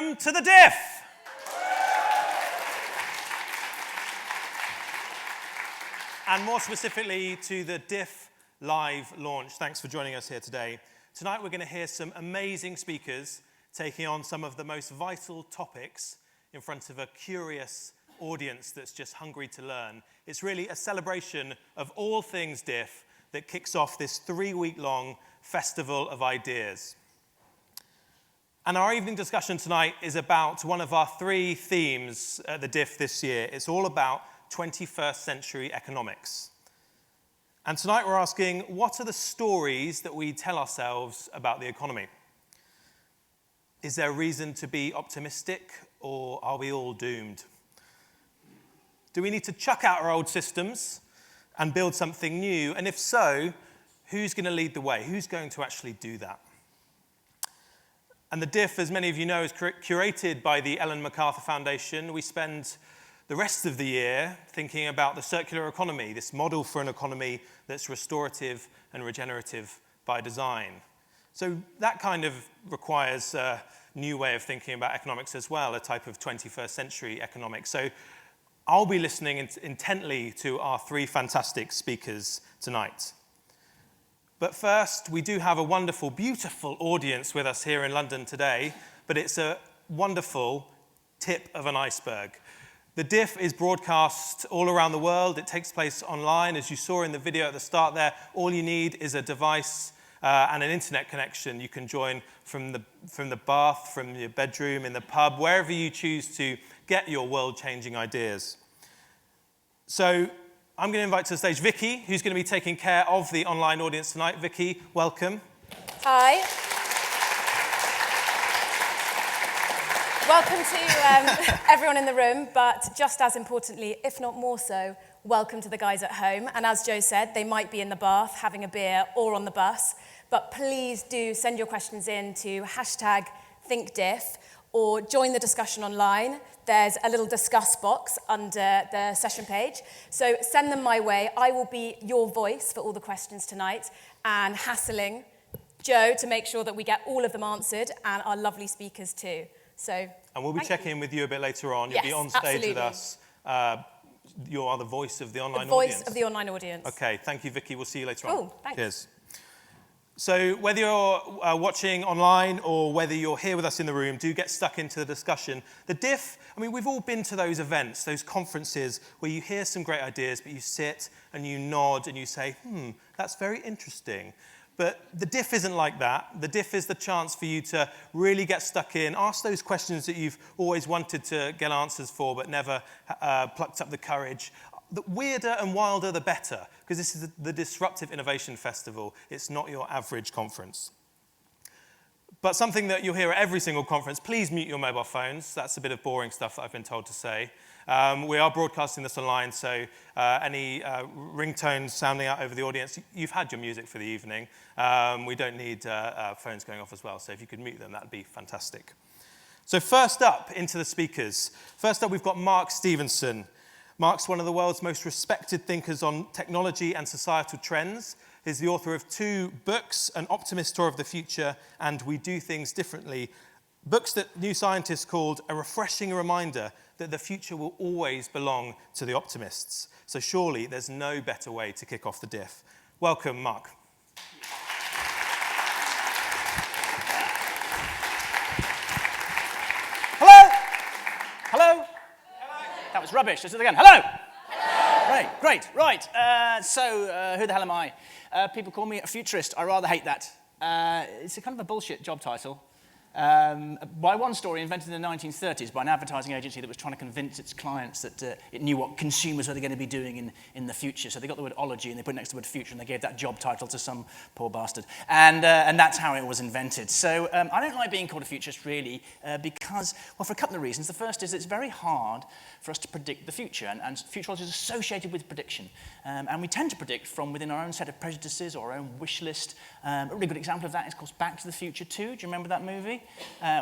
Welcome to the Dif! And more specifically to the Dif Live Launch. Thanks for joining us here today. Tonight we're going to hear some amazing speakers taking on some of the most vital topics in front of a curious audience that's just hungry to learn. It's really a celebration of all things Dif that kicks off this 3-week-long festival of ideas. And our evening discussion tonight is about one of our 3 themes at the Dif this year. It's all about 21st century economics. And tonight we're asking, what are the stories that we tell ourselves about the economy? Is there a reason to be optimistic, or are we all doomed? Do we need to chuck out our old systems and build something new? And if so, who's going to lead the way? Who's going to actually do that? And the Dif, as many of you know, is curated by the Ellen MacArthur Foundation. We spend the rest of the year thinking about the circular economy, this model for an economy that's restorative and regenerative by design. So that kind of requires a new way of thinking about economics as well, a type of 21st century economics. So I'll be listening intently to our 3 fantastic speakers tonight. But first, we do have a wonderful, beautiful audience with us here in London today, but it's a wonderful tip of an iceberg. The Dif is broadcast all around the world. It takes place online. As you saw in the video at the start there, all you need is a device and an internet connection. You can join from the bath, from your bedroom, in the pub, wherever you choose to get your world-changing ideas. So I'm going to invite to the stage Vicky, who's going to be taking care of the online audience tonight. Vicky, welcome. Hi. Welcome to everyone in the room, but just as importantly, if not more so, welcome to the guys at home. And as Joe said, they might be in the bath, having a beer, or on the bus, but please do send your questions in to #ThinkDif, or join the discussion online. There's a little discuss box under the session page. So send them my way. I will be your voice for all the questions tonight and hassling Joe to make sure that we get all of them answered, and our lovely speakers too. And we'll be checking in with you a bit later on. You'll be on stage with us. You are the voice of the online audience. The voice of the online audience. Okay, thank you, Vicky. We'll see you later on. Cool, thanks. Cheers. So whether you're watching online or whether you're here with us in the room, do get stuck into the discussion. The Dif, I mean, we've all been to those events, those conferences where you hear some great ideas, but you sit and you nod and you say, that's very interesting. But the Dif isn't like that. The Dif is the chance for you to really get stuck in, ask those questions that you've always wanted to get answers for but never plucked up the courage. The weirder and wilder, the better, because this is the Disruptive Innovation Festival. It's not your average conference. But something that you'll hear at every single conference, please mute your mobile phones. That's a bit of boring stuff that I've been told to say. We are broadcasting this online, so any ringtones sounding out over the audience, you've had your music for the evening. We don't need phones going off as well, so if you could mute them, that'd be fantastic. So first up, into the speakers. First up, we've got Mark Stevenson. Mark's one of the world's most respected thinkers on technology and societal trends. He's the author of 2 books, An Optimist Tour of the Future and We Do Things Differently, books that New Scientist called a refreshing reminder that the future will always belong to the optimists. So surely there's no better way to kick off the Dif. Welcome, Mark. Hello? Hello? That was rubbish. Let's do it again. Hello? Hello. Great. Right. Who the hell am I? People call me a futurist. I rather hate that. It's a kind of a bullshit job title. By one story invented in the 1930s by an advertising agency that was trying to convince its clients that it knew what consumers were going to be doing in the future. So they got the word ology and they put it next to the word future and they gave that job title to some poor bastard. And that's how it was invented. So I don't like being called a futurist really because, well, for a couple of reasons. The first is it's very hard for us to predict the future, and futurology is associated with prediction. And we tend to predict from within our own set of prejudices or our own wish list. A really good example of that is, of course, Back to the Future 2. Do you remember that movie?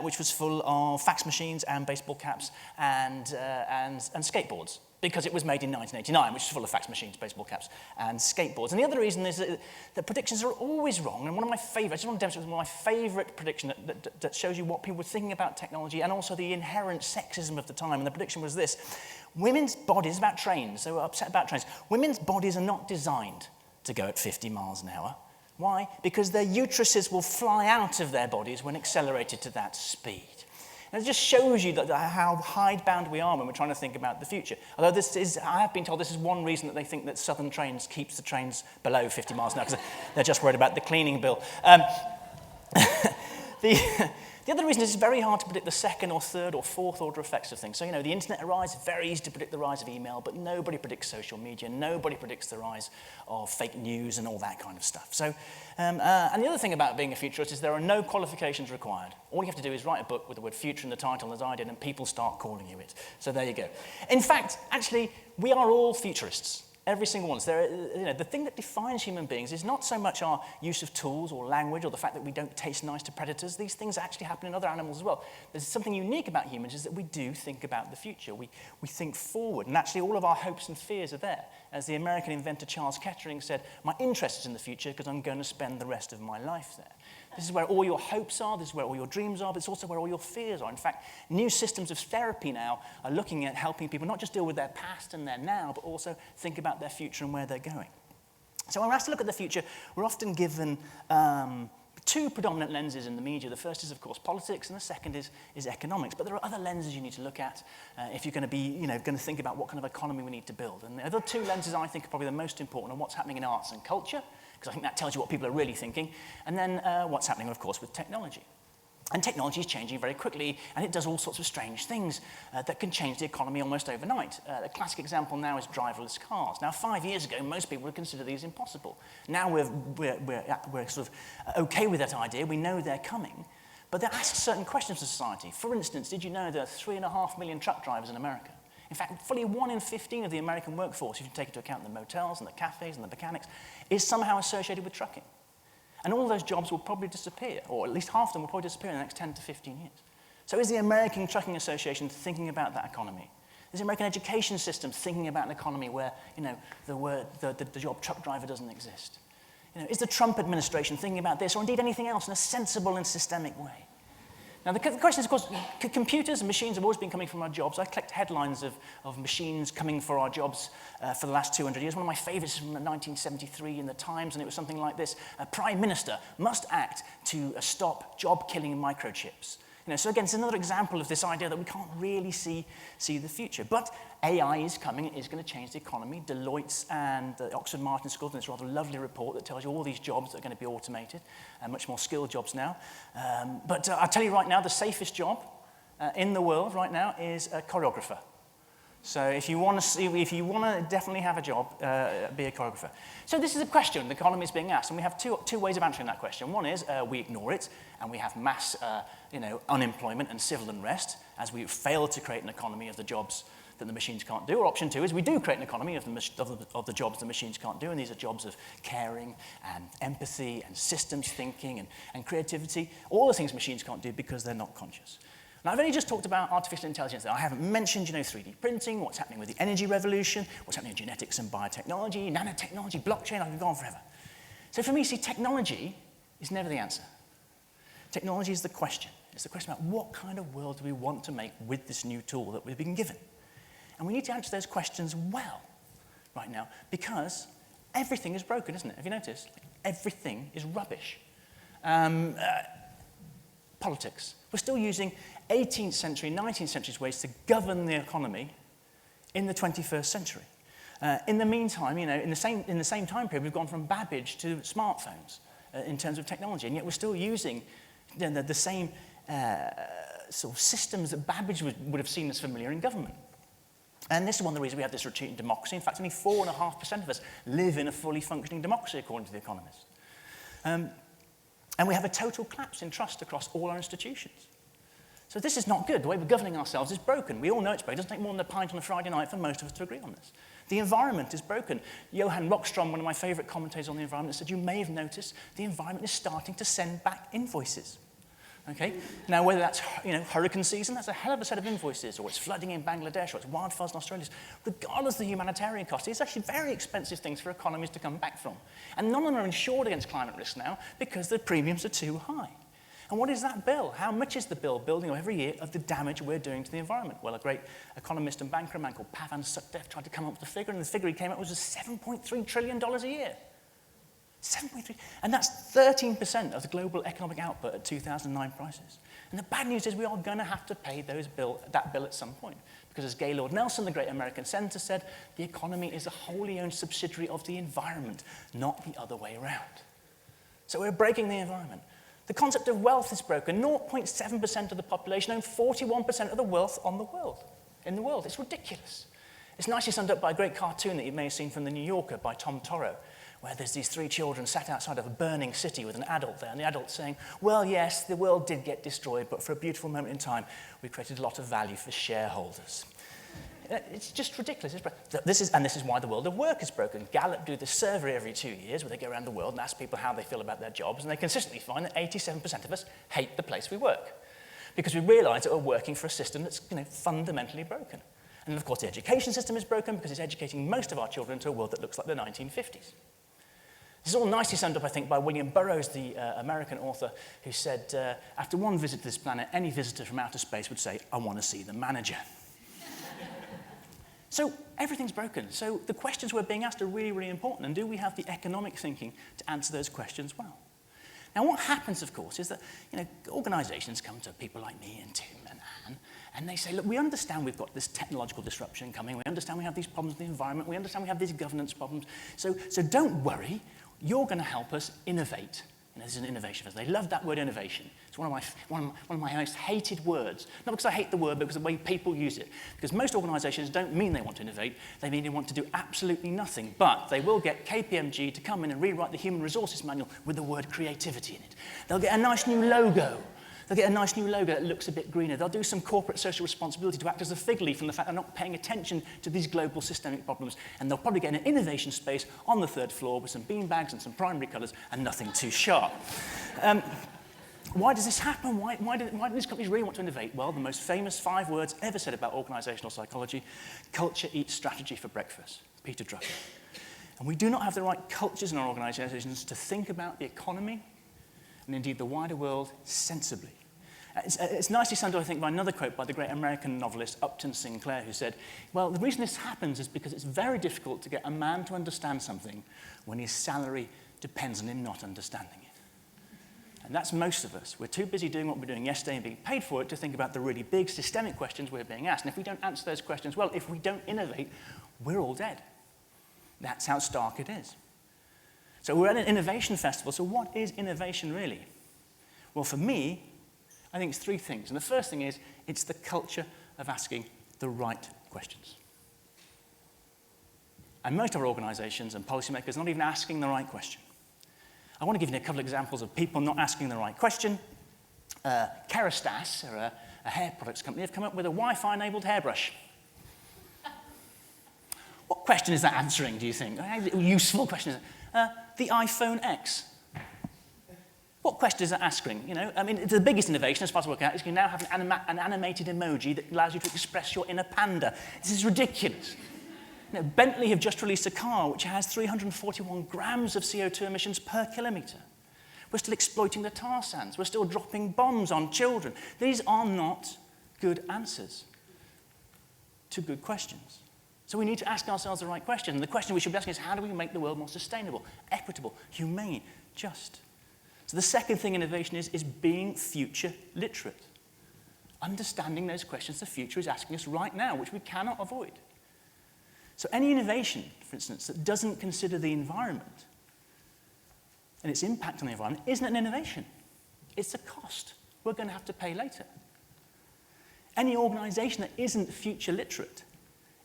Which was full of fax machines and baseball caps and skateboards. because it was made in 1989, which is full of fax machines, baseball caps, and skateboards. And the other reason is that the predictions are always wrong. And one of my favourite, I just want to demonstrate one of my favourite predictions that shows you what people were thinking about technology and also the inherent sexism of the time. And the prediction was this: women's bodies, about trains, they were upset about trains, women's bodies are not designed to go at 50 miles an hour. Why? Because their uteruses will fly out of their bodies when accelerated to that speed. And it just shows you how hidebound we are when we're trying to think about the future. Although I have been told this is one reason that they think that Southern Trains keeps the trains below 50 miles an hour, because they're just worried about the cleaning bill. The other reason is it's very hard to predict the second or third or fourth order effects of things. So, the internet rise, very easy to predict the rise of email, but nobody predicts social media, nobody predicts the rise of fake news and all that kind of stuff. So, and the other thing about being a futurist is there are no qualifications required. All you have to do is write a book with the word future in the title, as I did, and people start calling you it. So there you go. In fact, actually, we are all futurists. Every single one. The thing that defines human beings is not so much our use of tools or language or the fact that we don't taste nice to predators. These things actually happen in other animals as well. There's something unique about humans is that we do think about the future. We think forward. And actually all of our hopes and fears are there. As the American inventor Charles Kettering said, my interest is in the future because I'm going to spend the rest of my life there. This is where all your hopes are, this is where all your dreams are, but it's also where all your fears are. In fact, new systems of therapy now are looking at helping people not just deal with their past and their now, but also think about their future and where they're going. So when we're asked to look at the future, we're often given two predominant lenses in the media. The first is, of course, politics, and the second is economics. But there are other lenses you need to look at if you're going to be, going to think about what kind of economy we need to build. And the other two lenses I think are probably the most important are what's happening in arts and culture, because I think that tells you what people are really thinking, and then what's happening, of course, with technology. And technology is changing very quickly, and it does all sorts of strange things that can change the economy almost overnight. A classic example now is driverless cars. Now, 5 years ago, most people would consider these impossible. Now we're sort of okay with that idea. We know they're coming, but they ask certain questions to society. For instance, did you know there are 3.5 million truck drivers in America? In fact, fully 1 in 15 of the American workforce, if you take into account the motels and the cafes and the mechanics, is somehow associated with trucking. And all those jobs will probably disappear, or at least half of them will probably disappear in the next 10 to 15 years. So is the American Trucking Association thinking about that economy? Is the American education system thinking about an economy where, the job truck driver doesn't exist? Is the Trump administration thinking about this, or indeed anything else, in a sensible and systemic way? Now, the question is, of course, computers and machines have always been coming from our jobs. I collect headlines of machines coming for our jobs for the last 200 years. One of my favourites is from 1973 in the Times, and it was something like this: a Prime Minister must act to stop job-killing microchips. So again, it's another example of this idea that we can't really see the future. But AI is coming, it is going to change the economy. Deloitte's and the Oxford Martin School did this rather lovely report that tells you all these jobs that are going to be automated, and much more skilled jobs now. But I'll tell you right now, the safest job in the world right now is a choreographer. So if you want to definitely have a job, be a choreographer. So this is a question the economy is being asked, and we have two ways of answering that question. One is we ignore it, and we have mass unemployment and civil unrest as we fail to create an economy of the jobs that the machines can't do. Or option two is we do create an economy of the jobs the machines can't do, and these are jobs of caring and empathy and systems thinking and creativity, all the things machines can't do because they're not conscious. Now, I've only just talked about artificial intelligence. I haven't mentioned, 3D printing, what's happening with the energy revolution, what's happening in genetics and biotechnology, nanotechnology, blockchain. I can go on forever. So for me, technology is never the answer. Technology is the question. It's the question about what kind of world do we want to make with this new tool that we've been given. And we need to answer those questions well right now, because everything is broken, isn't it? Have you noticed? Everything is rubbish. Politics. We're still using 18th century, 19th century ways to govern the economy in the 21st century. In the meantime, in the same time period, we've gone from Babbage to smartphones in terms of technology, and yet we're still using the same sort of systems that Babbage would have seen as familiar in government. And this is one of the reasons we have this retreat in democracy. In fact, only 4.5% of us live in a fully functioning democracy, according to The Economist. And we have a total collapse in trust across all our institutions. So this is not good. The way we're governing ourselves is broken. We all know it's broken. It doesn't take more than a pint on a Friday night for most of us to agree on this. The environment is broken. Johan Rockström, one of my favourite commentators on the environment, said, you may have noticed the environment is starting to send back invoices. Okay? Now, whether that's hurricane season, that's a hell of a set of invoices, or it's flooding in Bangladesh, or it's wildfires in Australia, regardless of the humanitarian cost, it's actually very expensive things for economies to come back from. And none of them are insured against climate risk now because the premiums are too high. And what is that bill? How much is the bill building up every year of the damage we're doing to the environment? Well, a great economist and banker, a man called Pavan Sukhdev, tried to come up with a figure, and the figure he came up with was $7.3 trillion a year. 7.3, and that's 13% of the global economic output at 2009 prices. And the bad news is we are going to have to pay that bill at some point. Because as Gaylord Nelson, the great American senator, said, the economy is a wholly owned subsidiary of the environment, not the other way around. So we're breaking the environment. The concept of wealth is broken. 0.7% of the population own 41% of the wealth in the world. It's ridiculous. It's nicely summed up by a great cartoon that you may have seen from The New Yorker by Tom Toro, where there's these three children sat outside of a burning city with an adult there, and the adult's saying, well, yes, the world did get destroyed, but for a beautiful moment in time, we created a lot of value for shareholders. It's just ridiculous. This is why the world of work is broken. Gallup do this survey every 2 years where they go around the world and ask people how they feel about their jobs, and they consistently find that 87% of us hate the place we work because we realise that we're working for a system that's fundamentally broken. And of course, the education system is broken because it's educating most of our children into a world that looks like the 1950s. This is all nicely summed up, I think, by William Burroughs, the American author, who said, after one visit to this planet, any visitor from outer space would say, I want to see the manager. So everything's broken. So the questions we're being asked are really, really important. And do we have the economic thinking to answer those questions well? Now, what happens, of course, is that organizations come to people like me and Tim and Anne, and they say, look, we understand we've got this technological disruption coming. We understand we have these problems with the environment. We understand we have these governance problems. So don't worry. You're going to help us innovate. This is an innovation. They love that word innovation. It's one of my most hated words. Not because I hate the word, but because of the way people use it. Because most organizations don't mean they want to innovate. They mean they want to do absolutely nothing. But they will get KPMG to come in and rewrite the human resources manual with the word creativity in it. They'll get a nice new logo. They'll get a nice new logo that looks a bit greener. They'll do some corporate social responsibility to act as a fig leaf from the fact they're not paying attention to these global systemic problems. And they'll probably get an innovation space on the 3rd floor with some beanbags and some primary colours and nothing too sharp. Why does this happen? Why do these companies really want to innovate? Well, the most famous 5 words ever said about organisational psychology: culture eats strategy for breakfast. Peter Drucker. And we do not have the right cultures in our organisations to think about the economy and indeed the wider world sensibly. It's nicely summed up, I think, by another quote by the great American novelist Upton Sinclair, who said, well, the reason this happens is because it's very difficult to get a man to understand something when his salary depends on him not understanding it. And that's most of us. We're too busy doing what we're doing yesterday and being paid for it to think about the really big systemic questions we're being asked. And if we don't answer those questions well, if we don't innovate, we're all dead. That's how stark it is. So we're at an innovation festival. So what is innovation really? Well, for me, I think it's 3 things. And the first thing is, it's the culture of asking the right questions. And most of our organizations and policymakers are not even asking the right question. I want to give you a couple of examples of people not asking the right question. Kerastase, or a hair products company, have come up with a Wi-Fi-enabled hairbrush. What question is that answering, do you think? A useful question. The iPhone X. What question is that asking? I mean, the biggest innovation, as far as I work out, is you can now have an animated emoji that allows you to express your inner panda. This is ridiculous. Bentley have just released a car which has 341 grams of CO2 emissions per kilometre. We're still exploiting the tar sands. We're still dropping bombs on children. These are not good answers to good questions. So we need to ask ourselves the right question. And the question we should be asking is, how do we make the world more sustainable, equitable, humane, just? So the second thing innovation is being future literate. Understanding those questions the future is asking us right now, which we cannot avoid. So any innovation, for instance, that doesn't consider the environment and its impact on the environment isn't an innovation. It's a cost we're going to have to pay later. Any organization that isn't future literate,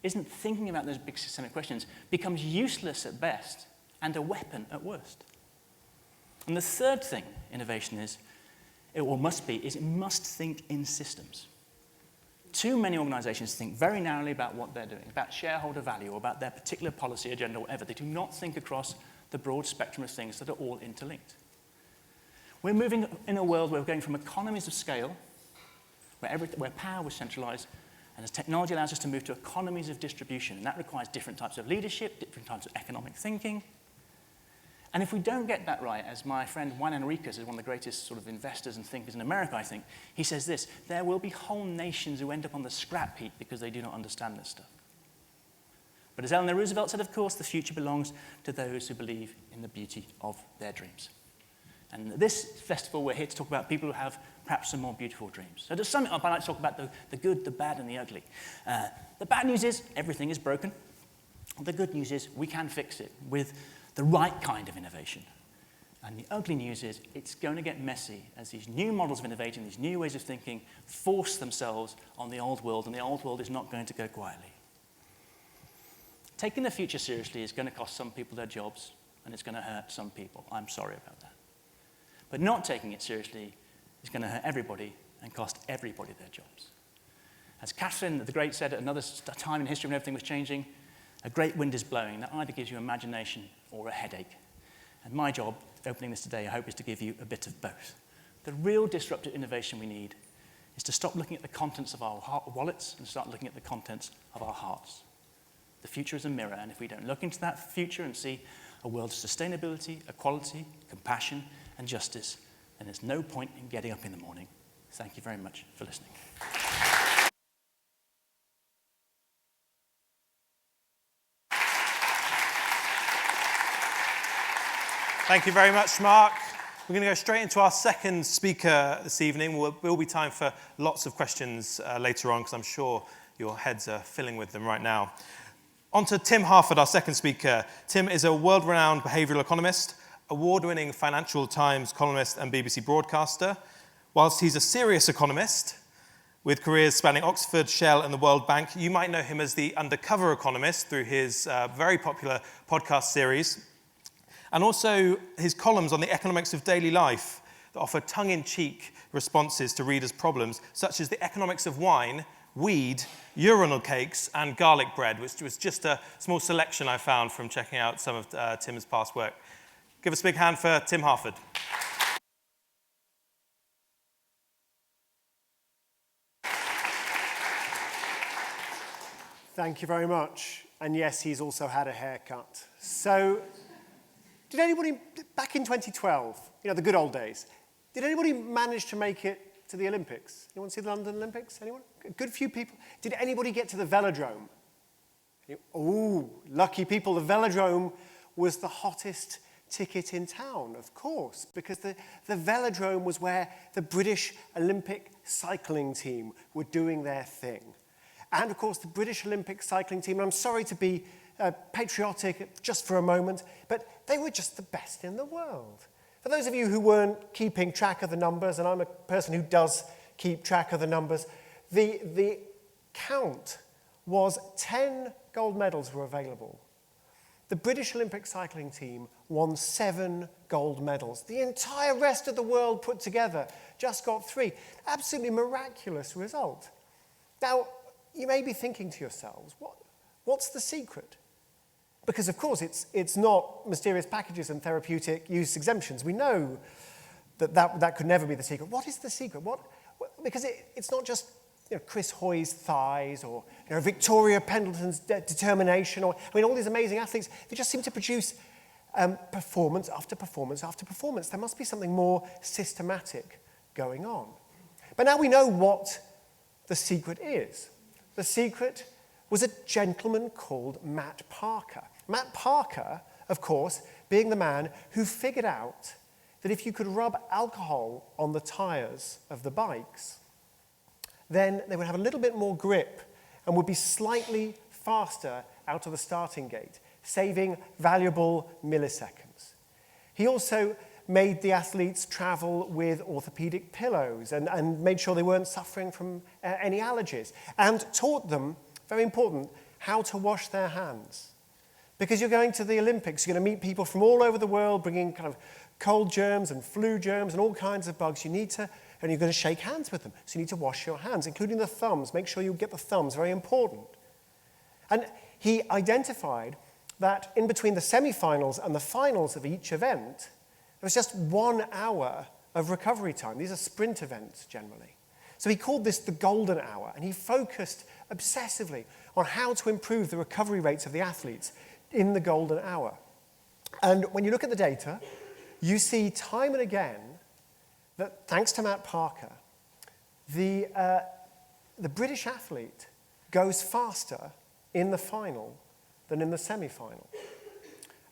isn't thinking about those big systemic questions, becomes useless at best and a weapon at worst. And the third thing innovation is, it must think in systems. Too many organizations think very narrowly about what they're doing, about shareholder value, or about their particular policy agenda, or whatever. They do not think across the broad spectrum of things that are all interlinked. We're moving in a world where we're going from economies of scale, where power was centralized, and as technology allows us to move to economies of distribution, and that requires different types of leadership, different types of economic thinking. And if we don't get that right, as my friend Juan Enriquez is one of the greatest sort of investors and thinkers in America, I think, he says this: there will be whole nations who end up on the scrap heap because they do not understand this stuff. But as Eleanor Roosevelt said, of course, the future belongs to those who believe in the beauty of their dreams. And this festival, we're here to talk about people who have perhaps some more beautiful dreams. So to sum it up, I like to talk about the good, the bad, and the ugly. The bad news is everything is broken. The good news is we can fix it with the right kind of innovation. And the ugly news is it's going to get messy as these new models of innovating, these new ways of thinking, force themselves on the old world, and the old world is not going to go quietly. Taking the future seriously is going to cost some people their jobs, and it's going to hurt some people. I'm sorry about that. But not taking it seriously is going to hurt everybody and cost everybody their jobs. As Catherine the Great said at another time in history when everything was changing, a great wind is blowing that either gives you imagination or a headache. And my job, opening this today, I hope, is to give you a bit of both. The real disruptive innovation we need is to stop looking at the contents of our wallets and start looking at the contents of our hearts. The future is a mirror, and if we don't look into that future and see a world of sustainability, equality, compassion, and justice, then there's no point in getting up in the morning. Thank you very much for listening. Thank you very much, Mark. We're going to go straight into our second speaker this evening. There will be time for lots of questions later on, because I'm sure your heads are filling with them right now. On to Tim Harford, our second speaker. Tim is a world-renowned behavioural economist, award-winning Financial Times columnist and BBC broadcaster. Whilst he's a serious economist with careers spanning Oxford, Shell and the World Bank, you might know him as the Undercover Economist through his very popular podcast series, and also his columns on the economics of daily life that offer tongue-in-cheek responses to readers' problems, such as the economics of wine, weed, urinal cakes, and garlic bread, which was just a small selection I found from checking out some of Tim's past work. Give us a big hand for Tim Harford. Thank you very much. And yes, he's also had a haircut. So, did anybody, back in 2012, the good old days, did anybody manage to make it to the Olympics? Anyone see the London Olympics? Anyone? A good few people. Did anybody get to the velodrome? Oh, lucky people. The velodrome was the hottest ticket in town, of course, because the velodrome was where the British Olympic cycling team were doing their thing. And, of course, the British Olympic cycling team, and I'm sorry to be patriotic just for a moment, but they were just the best in the world. For those of you who weren't keeping track of the numbers, and I'm a person who does keep track of the numbers, the count was 10 gold medals were available. The British Olympic cycling team won 7 gold medals. The entire rest of the world put together just got 3. Absolutely miraculous result. Now, you may be thinking to yourselves, what's the secret? Because, of course, it's not mysterious packages and therapeutic use exemptions. We know that could never be the secret. What is the secret? Because it's not just Chris Hoy's thighs or Victoria Pendleton's determination or all these amazing athletes. They just seem to produce performance after performance after performance. There must be something more systematic going on. But now we know what the secret is. The secret was a gentleman called Matt Parker. Matt Parker, of course, being the man who figured out that if you could rub alcohol on the tyres of the bikes, then they would have a little bit more grip and would be slightly faster out of the starting gate, saving valuable milliseconds. He also made the athletes travel with orthopedic pillows and made sure they weren't suffering from any allergies, and taught them, very important, how to wash their hands. Because you're going to the Olympics, you're going to meet people from all over the world bringing kind of cold germs and flu germs and all kinds of bugs. And you're going to shake hands with them. So you need to wash your hands, including the thumbs. Make sure you get the thumbs, very important. And he identified that in between the semi-finals and the finals of each event, there was just 1 hour of recovery time. These are sprint events generally. So he called this the golden hour, and he focused obsessively on how to improve the recovery rates of the athletes in the golden hour. And when you look at the data, you see time and again that, thanks to Matt Parker, the British athlete goes faster in the final than in the semi-final.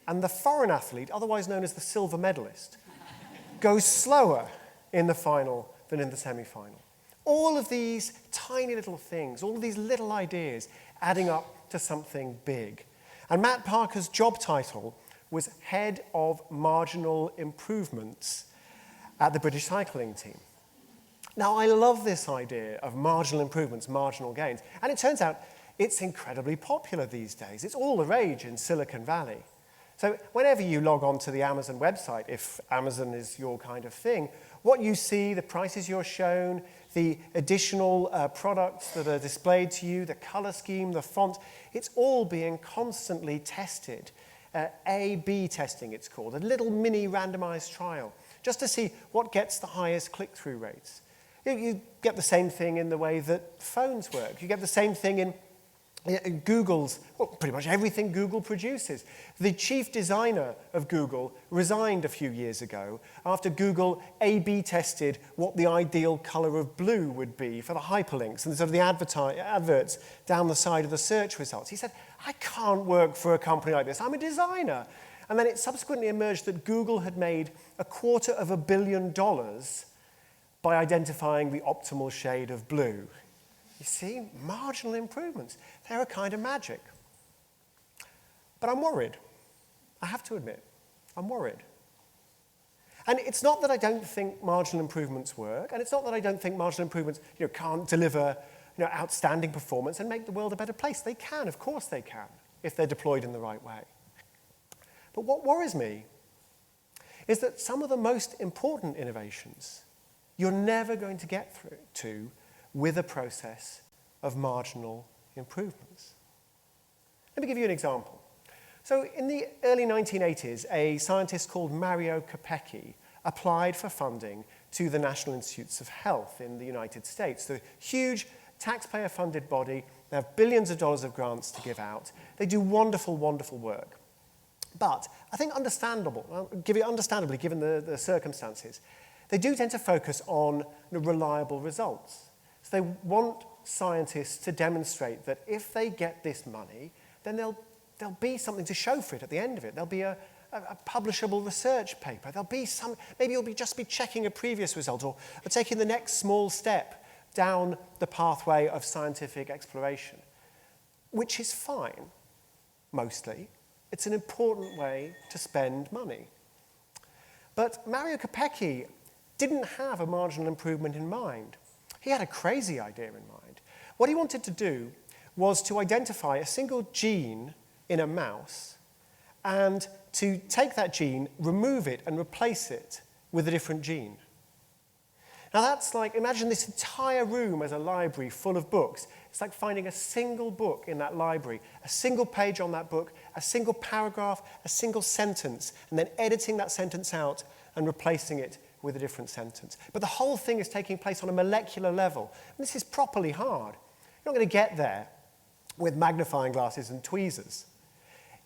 And the foreign athlete, otherwise known as the silver medalist, goes slower in the final than in the semi-final. All of these tiny little things, all of these little ideas adding up to something big. And Matt Parker's job title was Head of Marginal Improvements at the British cycling team. Now, I love this idea of marginal improvements, marginal gains. And it turns out it's incredibly popular these days. It's all the rage in Silicon Valley. So whenever you log on to the Amazon website, if Amazon is your kind of thing, what you see, the prices you're shown, the additional products that are displayed to you, the color scheme, the font, it's all being constantly tested. A/B testing, it's called, a little mini randomized trial, just to see what gets the highest click-through rates. You get the same thing in the way that phones work. You get the same thing in Google's, well, pretty much everything Google produces. The chief designer of Google resigned a few years ago after Google A/B tested what the ideal color of blue would be for the hyperlinks and sort of the adverts down the side of the search results. He said, I can't work for a company like this. I'm a designer. And then it subsequently emerged that Google had made $250 million by identifying the optimal shade of blue. You see, marginal improvements. They're a kind of magic. But I'm worried. I have to admit, I'm worried. And it's not that I don't think marginal improvements work, and it's not that I don't think marginal improvements can't deliver outstanding performance and make the world a better place. They can, of course they can, if they're deployed in the right way. But what worries me is that some of the most important innovations you're never going to get through to with a process of marginal improvements. Let me give you an example. So in the early 1980s, a scientist called Mario Capecchi applied for funding to the National Institutes of Health in the United States, the huge taxpayer-funded body. They have billions of dollars of grants to give out. They do wonderful, wonderful work. But I think understandably, given the circumstances, they do tend to focus on reliable results. So they want scientists to demonstrate that if they get this money, then there'll be something to show for it at the end of it. There'll be a publishable research paper. Maybe you'll just be checking a previous result or taking the next small step down the pathway of scientific exploration, which is fine, mostly. It's an important way to spend money. But Mario Capecchi didn't have a marginal improvement in mind. He had a crazy idea in mind. What he wanted to do was to identify a single gene in a mouse and to take that gene, remove it, and replace it with a different gene. Now that's like, imagine this entire room as a library full of books. It's like finding a single book in that library, a single page on that book, a single paragraph, a single sentence, and then editing that sentence out and replacing it with a different sentence. But the whole thing is taking place on a molecular level. And this is properly hard. You're not going to get there with magnifying glasses and tweezers.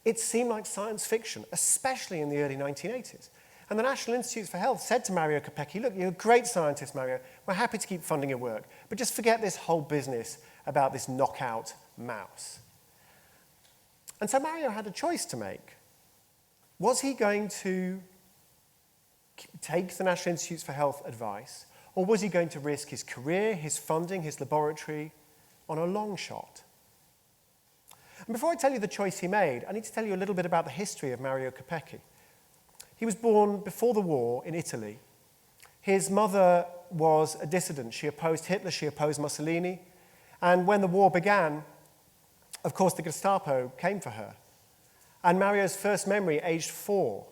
It seemed like science fiction, especially in the early 1980s. And the National Institutes for Health said to Mario Capecchi, look, you're a great scientist, Mario. We're happy to keep funding your work, but just forget this whole business about this knockout mouse. And so Mario had a choice to make. Was he going to take the National Institutes for Health advice, or was he going to risk his career, his funding, his laboratory on a long shot? And before I tell you the choice he made, I need to tell you a little bit about the history of Mario Capecchi. He was born before the war in Italy. His mother was a dissident. She opposed Hitler, she opposed Mussolini. And when the war began, of course, the Gestapo came for her. And Mario's first memory, aged 4,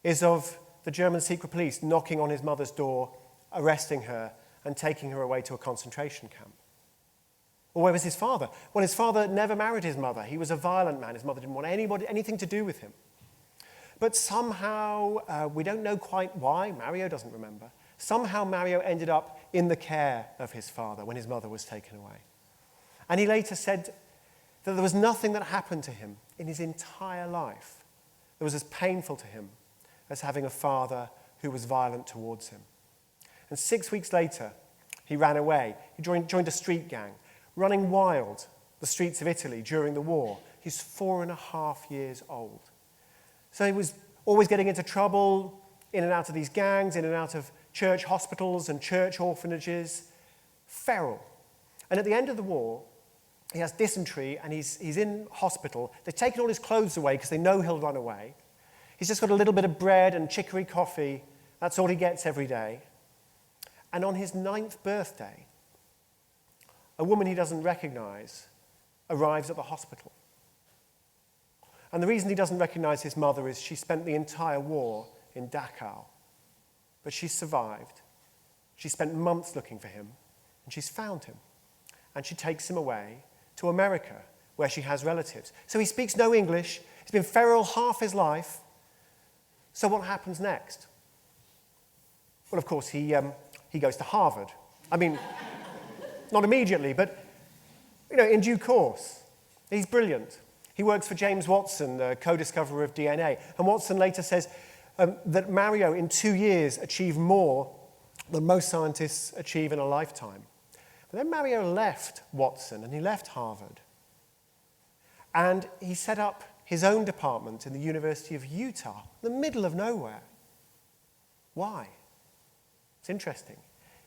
is of the German secret police knocking on his mother's door, arresting her, and taking her away to a concentration camp. Or where was his father? Well, his father never married his mother. He was a violent man. His mother didn't want anything to do with him. But somehow, we don't know quite why, Mario doesn't remember, somehow Mario ended up in the care of his father when his mother was taken away. And he later said that there was nothing that happened to him in his entire life that was as painful to him as having a father who was violent towards him. And 6 weeks later, he ran away. He joined a street gang, running wild the streets of Italy during the war. He's 4.5 years old. So he was always getting into trouble, in and out of these gangs, in and out of church hospitals and church orphanages. Feral. And at the end of the war, he has dysentery and he's in hospital. They've taken all his clothes away because they know he'll run away. He's just got a little bit of bread and chicory coffee. That's all he gets every day. And on his 9th birthday, a woman he doesn't recognize arrives at the hospital. And the reason he doesn't recognize his mother is she spent the entire war in Dachau. But she survived. She spent months looking for him, and she's found him. And she takes him away to America, where she has relatives. So he speaks no English. He's been feral half his life. So what happens next? Well, of course, he goes to Harvard. I mean, not immediately, but in due course. He's brilliant. He works for James Watson, the co-discoverer of DNA. And Watson later says that Mario, in 2 years, achieved more than most scientists achieve in a lifetime. But then Mario left Watson and he left Harvard. And he set up his own department in the University of Utah, in the middle of nowhere. Why? It's interesting.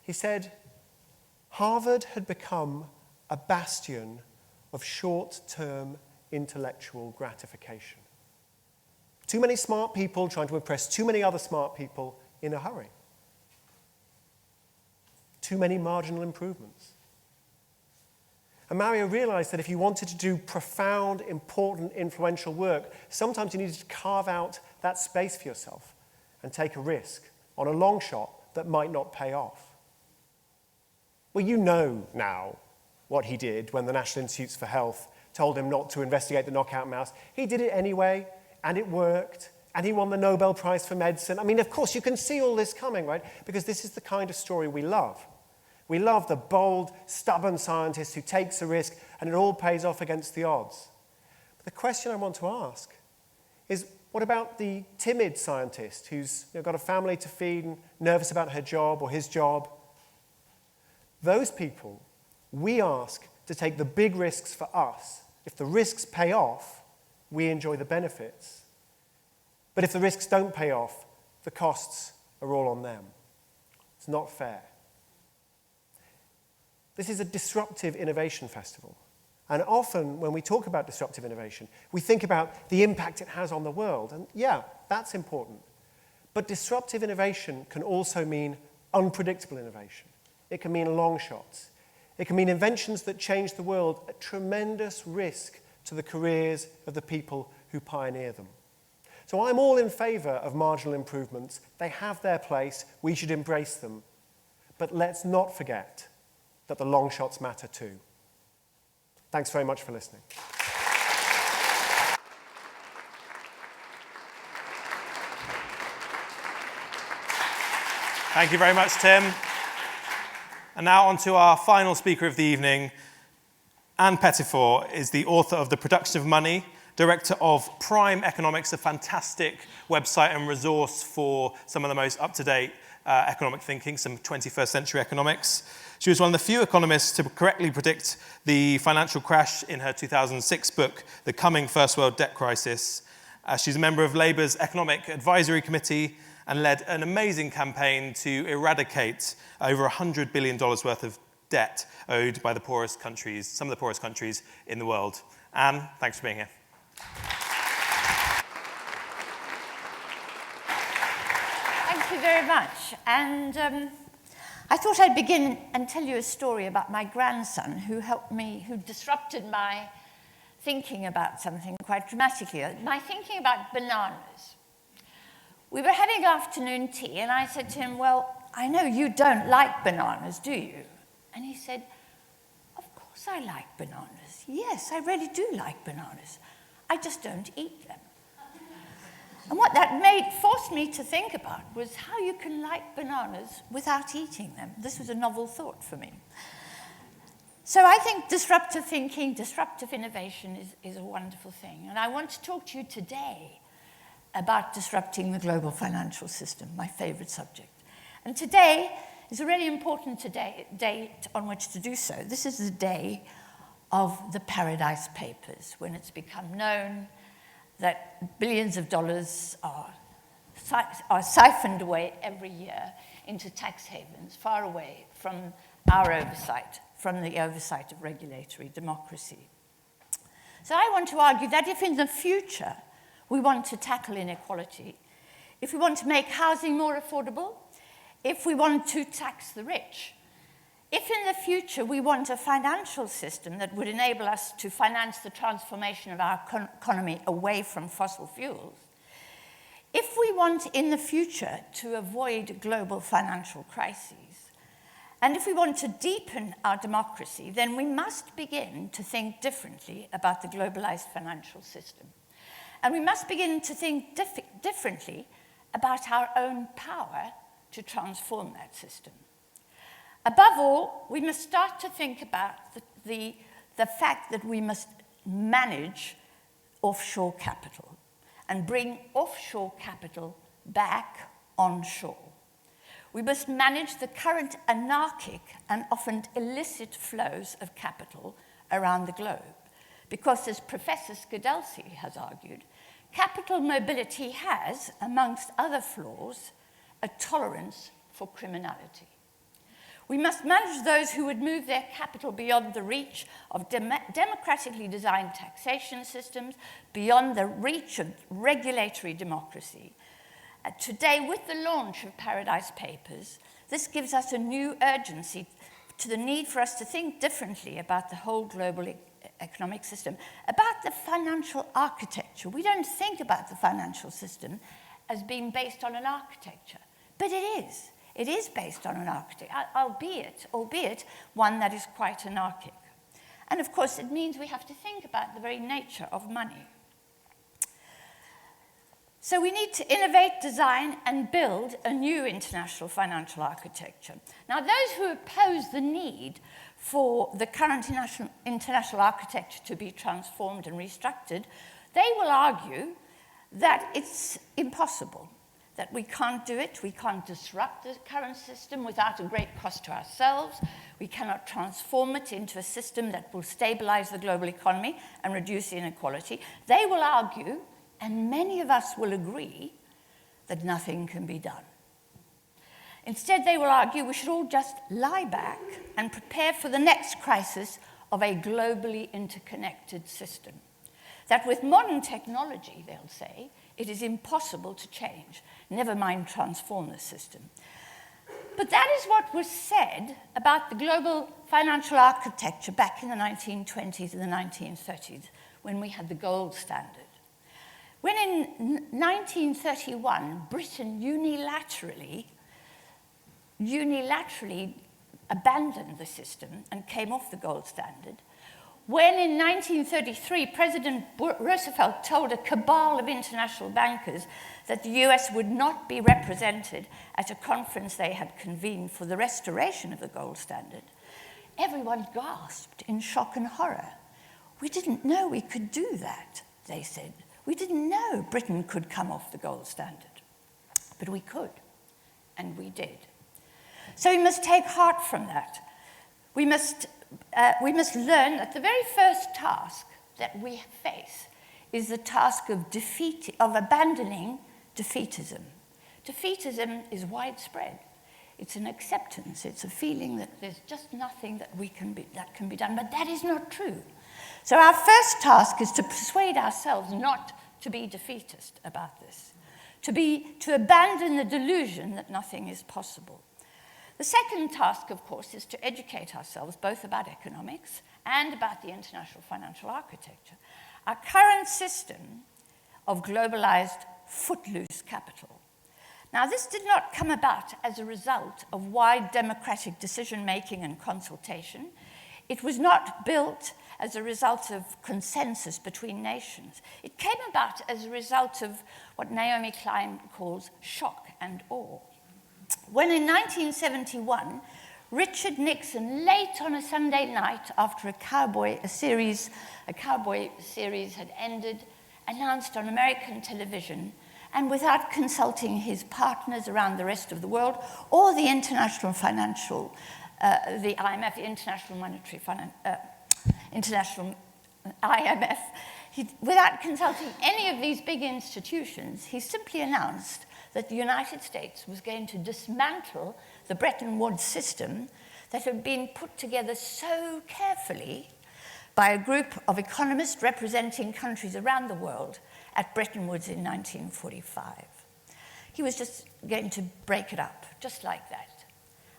He said Harvard had become a bastion of short-term intellectual gratification. Too many smart people trying to impress too many other smart people in a hurry. Too many marginal improvements. And Mario realized that if you wanted to do profound, important, influential work, sometimes you needed to carve out that space for yourself and take a risk on a long shot that might not pay off. Well, you know now what he did when the National Institutes for Health told him not to investigate the knockout mouse. He did it anyway, and it worked, and he won the Nobel Prize for Medicine. I mean, of course, you can see all this coming, right? Because this is the kind of story we love. We love the bold, stubborn scientist who takes a risk, and it all pays off against the odds. But the question I want to ask is, what about the timid scientist who's got a family to feed and nervous about her job or his job? Those people, we ask to take the big risks for us. If the risks pay off, we enjoy the benefits. But if the risks don't pay off, the costs are all on them. It's not fair. This is a disruptive innovation festival. And often when we talk about disruptive innovation, we think about the impact it has on the world. And yeah, that's important. But disruptive innovation can also mean unpredictable innovation. It can mean long shots. It can mean inventions that change the world at tremendous risk to the careers of the people who pioneer them. So I'm all in favor of marginal improvements. They have their place. We should embrace them. But let's not forget that the long shots matter too. Thanks very much for listening. Thank you very much, Tim. And now on to our final speaker of the evening. Anne Pettifor is the author of The Production of Money, director of Prime Economics, a fantastic website and resource for some of the most up-to-date economic thinking, some 21st century economics. She was one of the few economists to correctly predict the financial crash in her 2006 book, The Coming First World Debt Crisis. She's a member of Labour's Economic Advisory Committee and led an amazing campaign to eradicate over $100 billion worth of debt owed by the poorest countries, some of the poorest countries in the world. Anne, thanks for being here. Thank you very much. And I thought I'd begin and tell you a story about my grandson who disrupted my thinking about something quite dramatically, my thinking about bananas. We were having afternoon tea, and I said to him, well, I know you don't like bananas, do you? And he said, of course I like bananas. Yes, I really do like bananas. I just don't eat them. And what that forced me to think about was how you can like bananas without eating them. This was a novel thought for me. So I think disruptive thinking, disruptive innovation is a wonderful thing. And I want to talk to you today about disrupting the global financial system, my favorite subject. And today is a really important date on which to do so. This is the day of the Paradise Papers, when it's become known that billions of dollars are siphoned away every year into tax havens, far away from our oversight, from the oversight of regulatory democracy. So I want to argue that if in the future we want to tackle inequality, if we want to make housing more affordable, if we want to tax the rich, if in the future we want a financial system that would enable us to finance the transformation of our economy away from fossil fuels, if we want in the future to avoid global financial crises, and if we want to deepen our democracy, then we must begin to think differently about the globalized financial system. And we must begin to think differently about our own power to transform that system. Above all, we must start to think about the fact that we must manage offshore capital and bring offshore capital back onshore. We must manage the current anarchic and often illicit flows of capital around the globe, because as Professor Skidelsky has argued, capital mobility has, amongst other flaws, a tolerance for criminality. We must manage those who would move their capital beyond the reach of democratically designed taxation systems, beyond the reach of regulatory democracy. Today, with the launch of Paradise Papers, this gives us a new urgency to the need for us to think differently about the whole global economic system, about the financial architecture. We don't think about the financial system as being based on an architecture, but it is. It is based on an architecture, albeit one that is quite anarchic. And of course, it means we have to think about the very nature of money. So we need to innovate, design, and build a new international financial architecture. Now, those who oppose the need for the current international architecture to be transformed and restructured, they will argue that it's impossible, that we can't do it, we can't disrupt the current system without a great cost to ourselves, we cannot transform it into a system that will stabilize the global economy and reduce inequality. They will argue, and many of us will agree, that nothing can be done. Instead, they will argue we should all just lie back and prepare for the next crisis of a globally interconnected system. That with modern technology, they'll say, it is impossible to change, never mind transform the system. But that is what was said about the global financial architecture back in the 1920s and the 1930s, when we had the gold standard. When in 1931, Britain unilaterally abandoned the system and came off the gold standard, when in 1933, President Roosevelt told a cabal of international bankers that the US would not be represented at a conference they had convened for the restoration of the gold standard, everyone gasped in shock and horror. We didn't know we could do that, they said. We didn't know Britain could come off the gold standard. But we could, and we did. So we must take heart from that. We must learn that the very first task that we face is the task of abandoning defeatism. Defeatism is widespread. It's an acceptance. It's a feeling that there's just nothing that can be done. But that is not true. So our first task is to persuade ourselves not to be defeatist about this, to abandon the delusion that nothing is possible. The second task, of course, is to educate ourselves both about economics and about the international financial architecture. Our current system of globalized footloose capital. Now, this did not come about as a result of wide democratic decision-making and consultation. It was not built as a result of consensus between nations. It came about as a result of what Naomi Klein calls shock and awe. When in 1971, Richard Nixon, late on a Sunday night after a cowboy series had ended, announced on American television, and without consulting his partners around the rest of the world or the international financial, the IMF, the International Monetary International IMF, without consulting any of these big institutions, he simply announced that the United States was going to dismantle the Bretton Woods system that had been put together so carefully by a group of economists representing countries around the world at Bretton Woods in 1945. He was just going to break it up, just like that.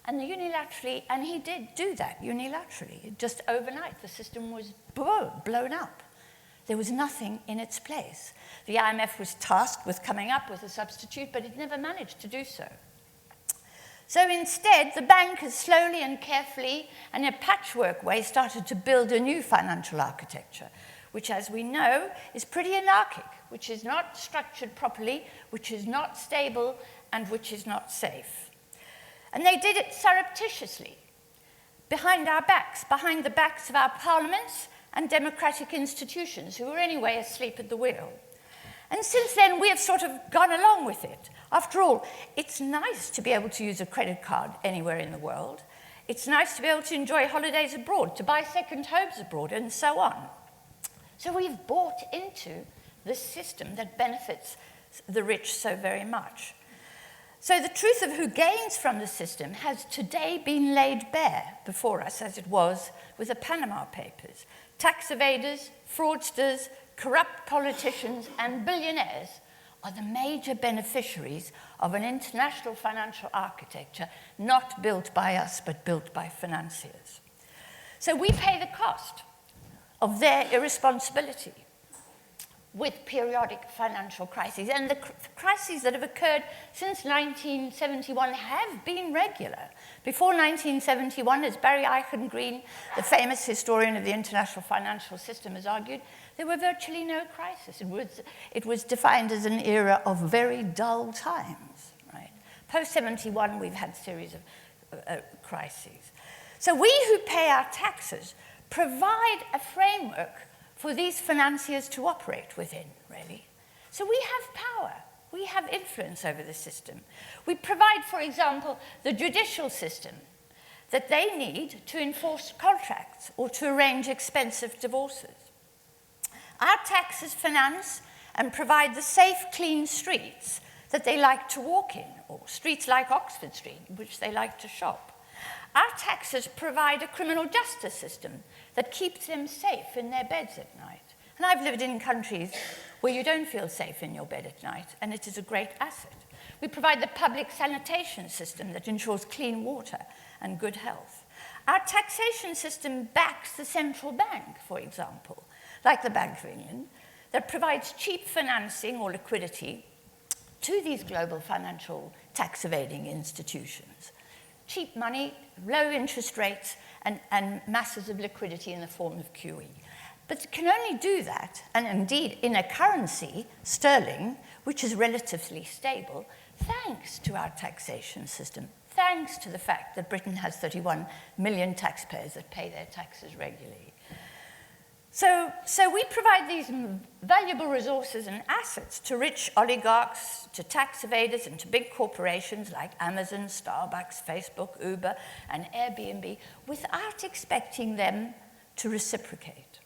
And he did do that unilaterally. Just overnight, the system was blown up. There was nothing in its place. The IMF was tasked with coming up with a substitute, but it never managed to do so. So instead, the bankers slowly and carefully, and in a patchwork way, started to build a new financial architecture, which, as we know, is pretty anarchic, which is not structured properly, which is not stable, and which is not safe. And they did it surreptitiously, behind our backs, behind the backs of our parliaments and democratic institutions, who were anyway asleep at the wheel. And since then, we have sort of gone along with it. After all, it's nice to be able to use a credit card anywhere in the world. It's nice to be able to enjoy holidays abroad, to buy second homes abroad, and so on. So we've bought into this system that benefits the rich so very much. So the truth of who gains from the system has today been laid bare before us, as it was with the Panama Papers. Tax evaders, fraudsters, corrupt politicians, and billionaires are the major beneficiaries of an international financial architecture not built by us, but built by financiers. So we pay the cost of their irresponsibility with periodic financial crises. And the crises that have occurred since 1971 have been regular. Before 1971, as Barry Eichengreen, the famous historian of the international financial system, has argued, there were virtually no crisis. It was defined as an era of very dull times. Right? Post-71, we've had a series of crises. So we who pay our taxes provide a framework for these financiers to operate within, really. So we have power. We have influence over the system. We provide, for example, the judicial system that they need to enforce contracts or to arrange expensive divorces. Our taxes finance and provide the safe, clean streets that they like to walk in, or streets like Oxford Street, in which they like to shop. Our taxes provide a criminal justice system that keeps them safe in their beds at night. And I've lived in countries where you don't feel safe in your bed at night, and it is a great asset. We provide the public sanitation system that ensures clean water and good health. Our taxation system backs the central bank, for example, like the Bank of England, that provides cheap financing or liquidity to these global financial tax-evading institutions. Cheap money, low interest rates, and masses of liquidity in the form of QE. But it can only do that, and indeed in a currency, sterling, which is relatively stable, thanks to our taxation system, thanks to the fact that Britain has 31 million taxpayers that pay their taxes regularly. So we provide these valuable resources and assets to rich oligarchs, to tax evaders, and to big corporations like Amazon, Starbucks, Facebook, Uber, and Airbnb, without expecting them to reciprocate.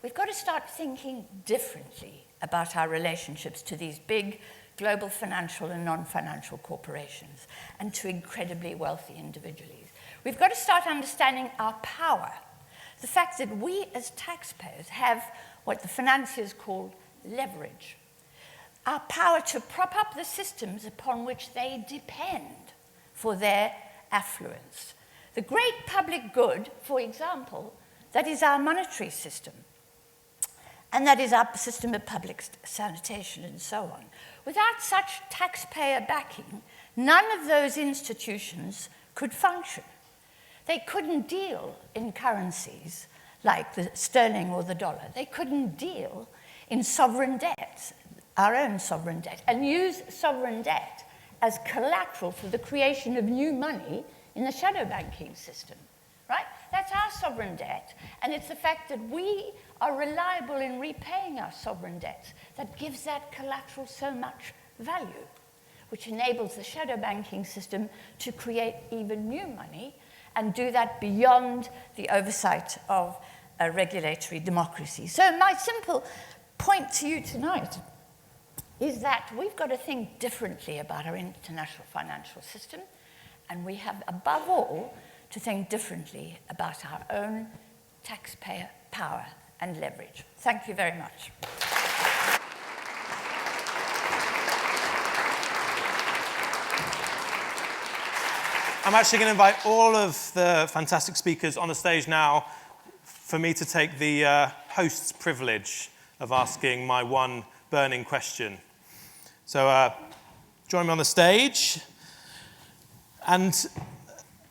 We've got to start thinking differently about our relationships to these big global financial and non-financial corporations and to incredibly wealthy individuals. We've got to start understanding our power. The fact that we as taxpayers have what the financiers call leverage. Our power to prop up the systems upon which they depend for their affluence. The great public good, for example, that is our monetary system. And that is our system of public sanitation and so on. Without such taxpayer backing, none of those institutions could function. They couldn't deal in currencies like the sterling or the dollar. They couldn't deal in sovereign debt, our own sovereign debt, and use sovereign debt as collateral for the creation of new money in the shadow banking system, right? That's our sovereign debt, and it's the fact that we are reliable in repaying our sovereign debts that gives that collateral so much value, which enables the shadow banking system to create even new money and do that beyond the oversight of a regulatory democracy. So my simple point to you tonight is that we've got to think differently about our international financial system, and we have, above all, to think differently about our own taxpayer power and leverage. Thank you very much. I'm actually going to invite all of the fantastic speakers on the stage now for me to take the host's privilege of asking my one burning question. So join me on the stage. And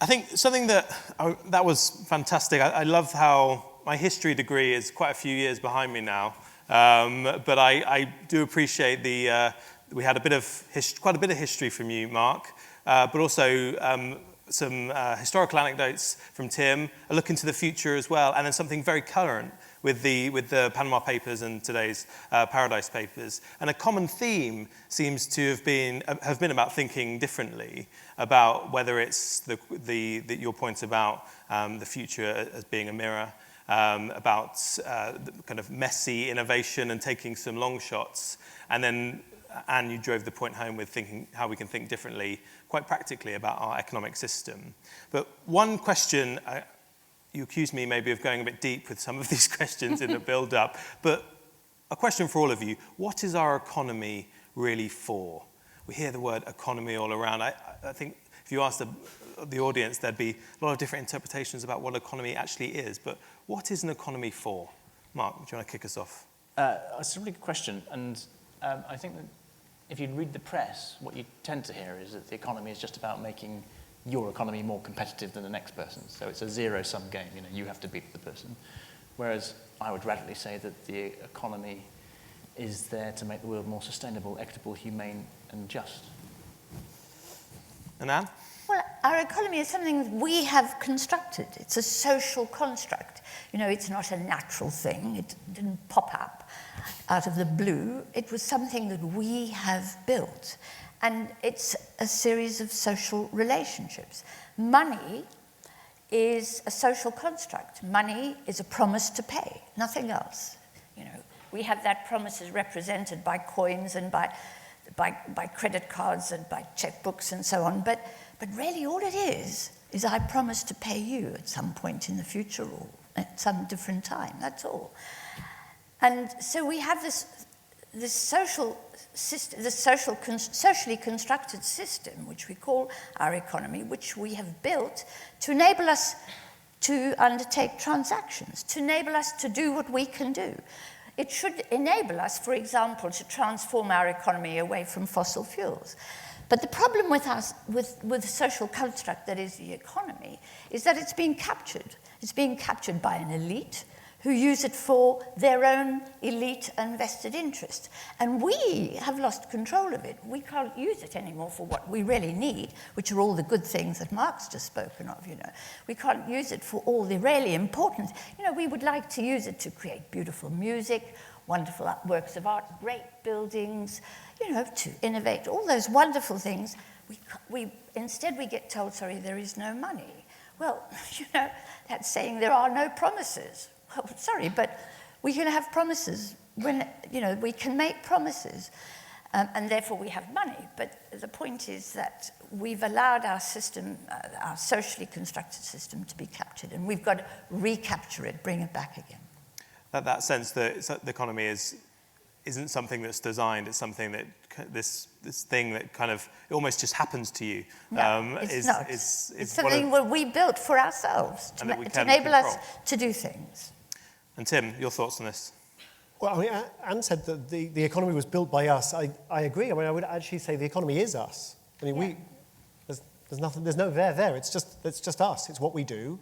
I think something that was fantastic. I love how my history degree is quite a few years behind me now. But I do appreciate we had quite a bit of history from you, Mark. But also some historical anecdotes from Tim, a look into the future as well, and then something very current with the Panama Papers and today's Paradise Papers. And a common theme seems to have been about thinking differently, about whether it's your point about the future as being a mirror, about kind of messy innovation and taking some long shots, and then Anne, you drove the point home with thinking how we can think differently, quite practically, about our economic system. But one question, you accuse me maybe of going a bit deep with some of these questions in the build-up, but a question for all of you: what is our economy really for? We hear the word economy all around. I think if you ask the audience, there'd be a lot of different interpretations about what economy actually is, but what is an economy for? Mark, do you want to kick us off? It's a really good question, and I think that if you read the press, what you tend to hear is that the economy is just about making your economy more competitive than the next person's. So it's a zero-sum game. You have to beat the person. Whereas I would radically say that the economy is there to make the world more sustainable, equitable, humane, and just. And Anne? Well, our economy is something that we have constructed. It's a social construct. It's not a natural thing. It didn't pop up out of the blue. It was something that we have built. And it's a series of social relationships. Money is a social construct. Money is a promise to pay, nothing else. We have that promise as represented by coins and by credit cards and by checkbooks and so on. But really all it is I promise to pay you at some point in the future or at some different time, that's all. And so we have this social system, this socially constructed system, which we call our economy, which we have built to enable us to undertake transactions, to enable us to do what we can do. It should enable us, for example, to transform our economy away from fossil fuels. But the problem with the social construct that is the economy is that it's being captured. It's being captured by an elite who use it for their own elite and vested interest. And we have lost control of it. We can't use it anymore for what we really need, which are all the good things that Mark's just spoken of, We can't use it for all the really important. We would like to use it to create beautiful music, wonderful works of art, great buildings, to innovate, all those wonderful things. Instead we get told, sorry, there is no money. Well, that's saying there are no promises. Well, sorry, but we can have promises when, we can make promises, and therefore we have money. But the point is that we've allowed our system, our socially constructed system, to be captured, and we've got to recapture it, bring it back again. That sense that the economy isn't something that's designed, it's something that this thing that kind of it almost just happens to you. No, it's not. It's something that we built for ourselves to enable us to do things. And Tim, your thoughts on this? Well, Anne said that the economy was built by us. I agree. I would actually say the economy is us. There's nothing. There's no there. It's just us. It's what we do,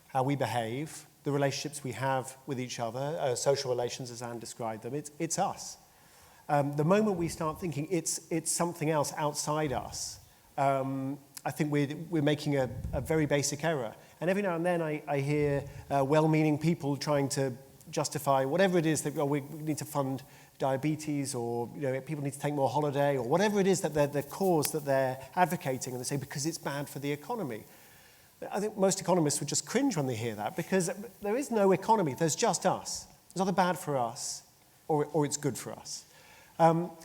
how we behave, the relationships we have with each other, social relations as Anne described them, it's us. The moment we start thinking it's something else outside us, I think we're making a very basic error. And every now and then I hear well-meaning people trying to justify whatever it is that we need to fund diabetes, or people need to take more holiday, or whatever it is that the cause that they're advocating, and they say because it's bad for the economy. I think most economists would just cringe when they hear that, because there is no economy. There's just us. It's either bad for us or it's good for us.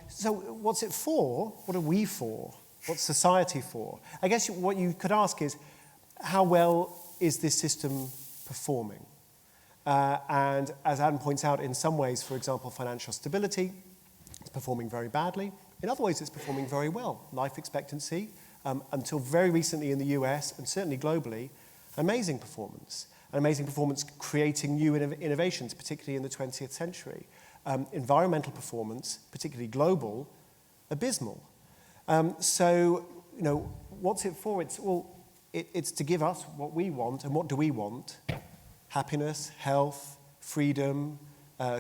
So what's it for? What are we for? What's society for? I guess what you could ask is, how well is this system performing? And as Anne points out, in some ways, for example, financial stability is performing very badly. In other ways, it's performing very well. Life expectancy, until very recently in the US, and certainly globally, amazing performance. An amazing performance creating new innovations, particularly in the 20th century. Environmental performance, particularly global, abysmal. So, what's it for? It's to give us what we want. And what do we want? Happiness, health, freedom,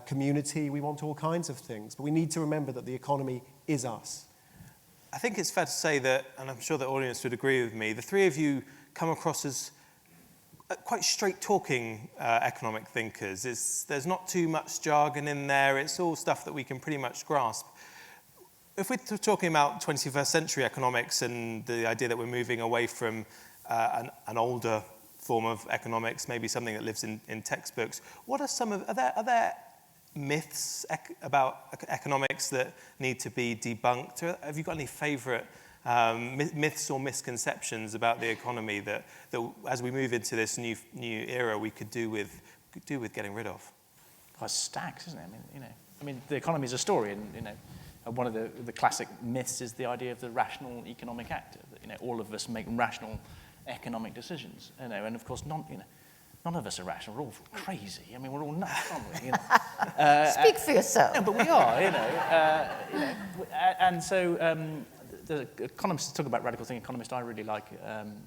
community. We want all kinds of things. But we need to remember that the economy is us. I think it's fair to say that, and I'm sure the audience would agree with me, the three of you come across as quite straight-talking economic thinkers. There's not too much jargon in there. It's all stuff that we can pretty much grasp. If we're talking about 21st century economics and the idea that we're moving away from an older form of economics, maybe something that lives in textbooks, what are are there myths about economics that need to be debunked? Have you got any favourite myths or misconceptions about the economy that as we move into this new era we could do with getting rid of? Well, stacks, isn't it? I mean, the economy is a story, and one of the classic myths is the idea of the rational economic actor. That all of us make rational economic decisions, and of course none of us are rational. We're all crazy. I mean, we're all nuts, aren't we? Speak for yourself. No, but we are, and so the economist talk about radical thinking economist I really like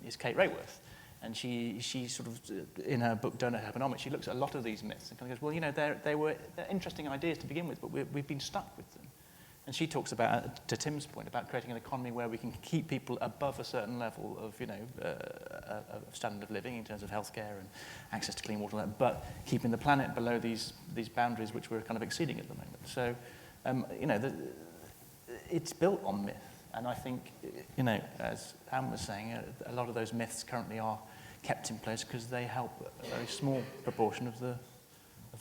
is Kate Raworth, and she sort of in her book Donut Economics, she looks at a lot of these myths and kind of goes, well, they're interesting ideas to begin with, but we've been stuck with them. And she talks about, to Tim's point, about creating an economy where we can keep people above a certain level of, of standard of living in terms of healthcare and access to clean water, but keeping the planet below these boundaries which we're kind of exceeding at the moment. So, it's built on myth, and I think, as Anne was saying, a lot of those myths currently are kept in place because they help a very small proportion of the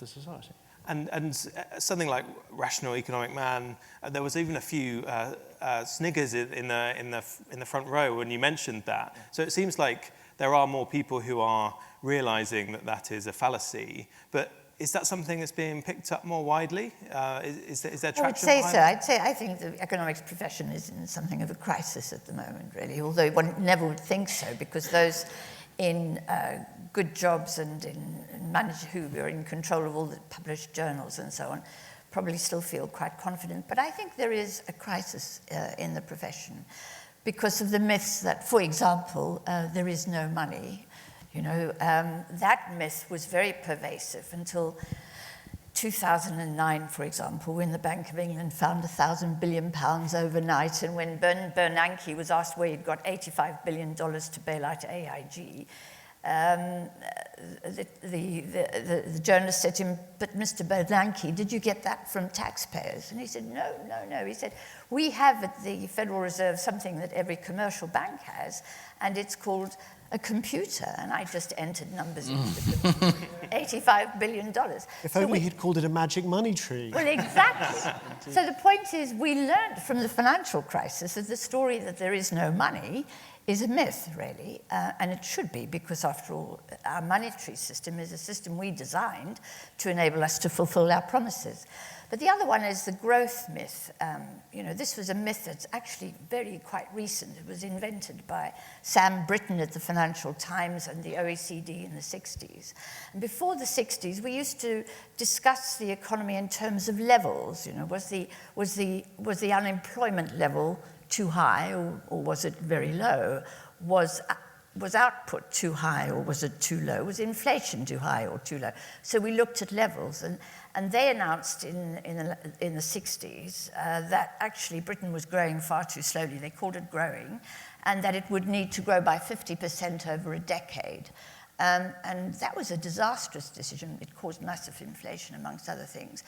society. And something like Rational Economic Man, there was even a few sniggers in the front row when you mentioned that. So it seems like there are more people who are realising that is a fallacy. But is that something that's being picked up more widely? Is there traction? I would say so. I think the economics profession is in something of a crisis at the moment, really. Although one never would think so, because those in good jobs and who are in control of all the published journals and so on, probably still feel quite confident. But I think there is a crisis in the profession because of the myths that, for example, there is no money. That myth was very pervasive until 2009, for example, when the Bank of England found £1,000 billion overnight, and when Bernanke was asked where he'd got $85 billion to bail out AIG, the journalist said to him, "But Mr. Bernanke, did you get that from taxpayers?" And he said, no. He said, "We have at the Federal Reserve something that every commercial bank has, and it's called a computer." And I just entered numbers into the computer. $85 billion. If only he'd called it a magic money tree. Well, exactly. So the point is, we learned from the financial crisis that the story that there is no money is a myth, really, and it should be, because after all, our monetary system is a system we designed to enable us to fulfill our promises. But the other one is the growth myth. This was a myth that's actually quite recent. It was invented by Sam Britton at the Financial Times and the OECD in the 60s. And before the 60s, we used to discuss the economy in terms of levels. Was the unemployment level too high, or was it very low? Was was output too high or was it too low? Was inflation too high or too low? So we looked at levels, and they announced in the 60s that actually Britain was growing far too slowly. They called it growing, and that it would need to grow by 50% over a decade. And that was a disastrous decision. It caused massive inflation, amongst other things.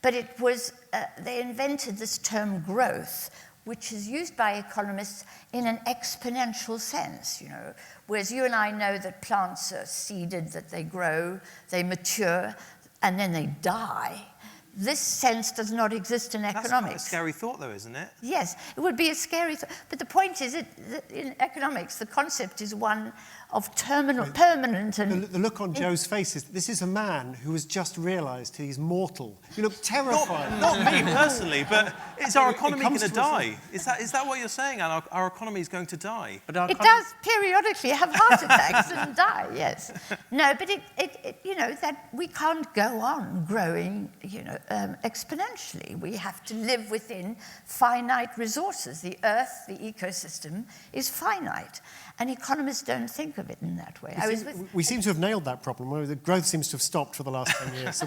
But it was, they invented this term growth, which is used by economists in an exponential sense, you know. Whereas you and I know that plants are seeded, that they grow, they mature, and then they die. This sense does not exist in economics. That's quite a scary thought, though, isn't it? Yes, it would be a scary thought. But the point is that in economics, the concept is one of permanent and... The look on Joe's face is, this is a man who has just realised he's mortal. You look terrified. Not me personally, but is our economy going to die? Is that what you're saying, Anne? Our economy is going to die? It does periodically have heart attacks and die, yes. No, but it you know, that we can't go on growing, you know, exponentially. We have to live within finite resources. The Earth, the ecosystem, is finite. And economists don't think of it in that way. We seem to have nailed that problem. The growth seems to have stopped for the last 10 years. So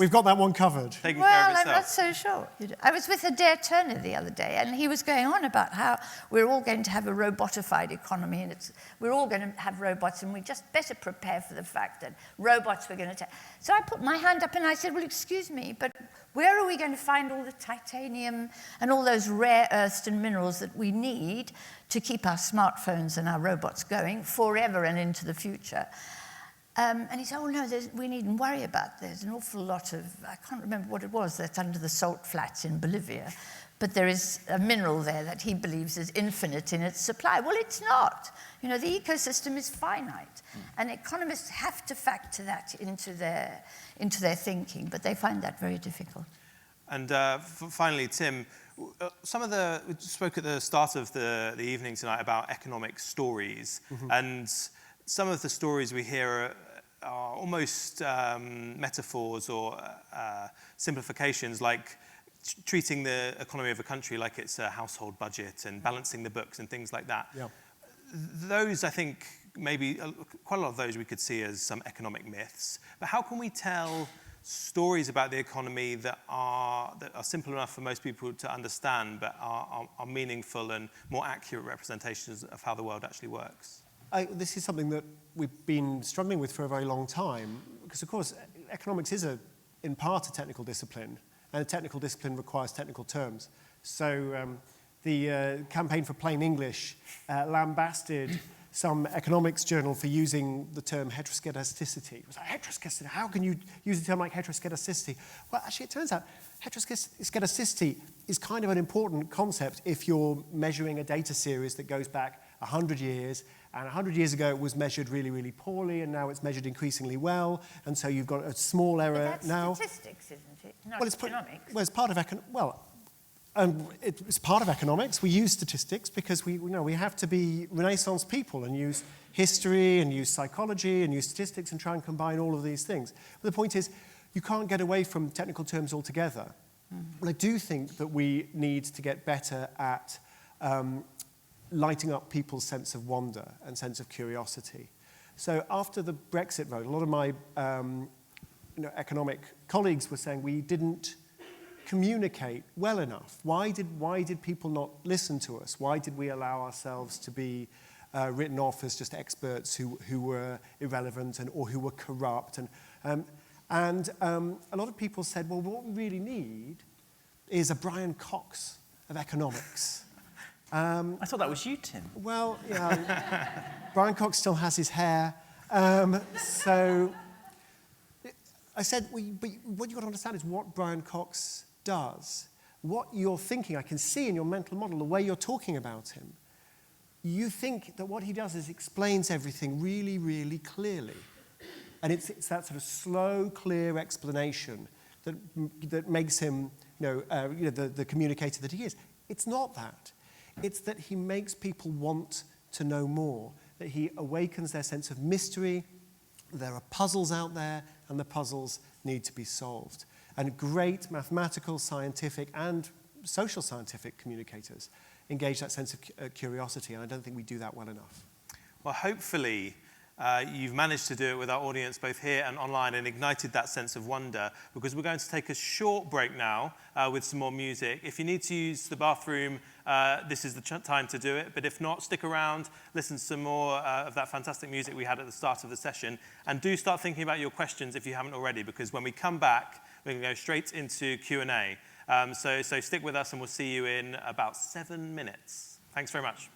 we've got that one covered. Well, I'm not so sure. I was with Adair Turner the other day, and he was going on about how we're all going to have a robotified economy, and we're all going to have robots, and we just better prepare for the fact that robots were going to take... So I put my hand up and I said, well, excuse me, but where are we going to find all the titanium and all those rare earths and minerals that we need to keep our smartphones and our robots going forever and into the future? And he said, oh, no, we needn't worry about there's an awful lot of, I can't remember what it was, that's under the salt flats in Bolivia, but there is a mineral there that he believes is infinite in its supply. Well, it's not. You know, the ecosystem is finite, and economists have to factor that into their thinking, but they find that very difficult. And finally, Tim, we spoke at the start of the evening tonight about economic stories, and some of the stories we hear are almost metaphors or simplifications, like treating the economy of a country like it's a household budget and balancing the books and things like that. Yeah. Those, I think, maybe quite a lot of those we could see as some economic myths. But how can we tell stories about the economy that are simple enough for most people to understand, but are meaningful and more accurate representations of how the world actually works? This is something that we've been struggling with for a very long time, because, of course, economics is, in part, a technical discipline, and a technical discipline requires technical terms. So the Campaign for Plain English lambasted some economics journal for using the term heteroskedasticity. It was like, heteroskedasticity, how can you use a term like heteroskedasticity? Well, actually, it turns out heteroskedasticity is kind of an important concept if you're measuring a data series that goes back 100 years, and 100 years ago it was measured really, really poorly, and now it's measured increasingly well, and so you've got a small error but that's now. Statistics, isn't it? Not Well, economics. Well, it's part of it's part of economics. We use statistics because we have to be Renaissance people and use history and use psychology and use statistics and try and combine all of these things. But the point is, you can't get away from technical terms altogether. But I do think that we need to get better at lighting up people's sense of wonder and sense of curiosity. So after the Brexit vote, a lot of my economic colleagues were saying we didn't communicate well enough. Why did people not listen to us? Why did we allow ourselves to be written off as just experts who were irrelevant or who were corrupt? And a lot of people said, well, what we really need is a Brian Cox of economics. I thought that was you, Tim. Well, yeah, Brian Cox still has his hair. So I said, but what you've got to understand is what Brian Cox does. What you're thinking, I can see in your mental model, the way you're talking about him. You think that what he does is explains everything really, really clearly. And it's that sort of slow, clear explanation that makes him, the communicator that he is. It's not that. It's that he makes people want to know more, that he awakens their sense of mystery. There are puzzles out there, and the puzzles need to be solved. And great mathematical, scientific, and social scientific communicators engage that sense of curiosity, and I don't think we do that well enough. Well, hopefully you've managed to do it with our audience both here and online and ignited that sense of wonder, because we're going to take a short break now with some more music. If you need to use the bathroom, this is the time to do it. But if not, stick around, listen to some more of that fantastic music we had at the start of the session. And do start thinking about your questions if you haven't already, because when we come back, we're going to go straight into Q&A. So stick with us and we'll see you in about 7 minutes. Thanks very much.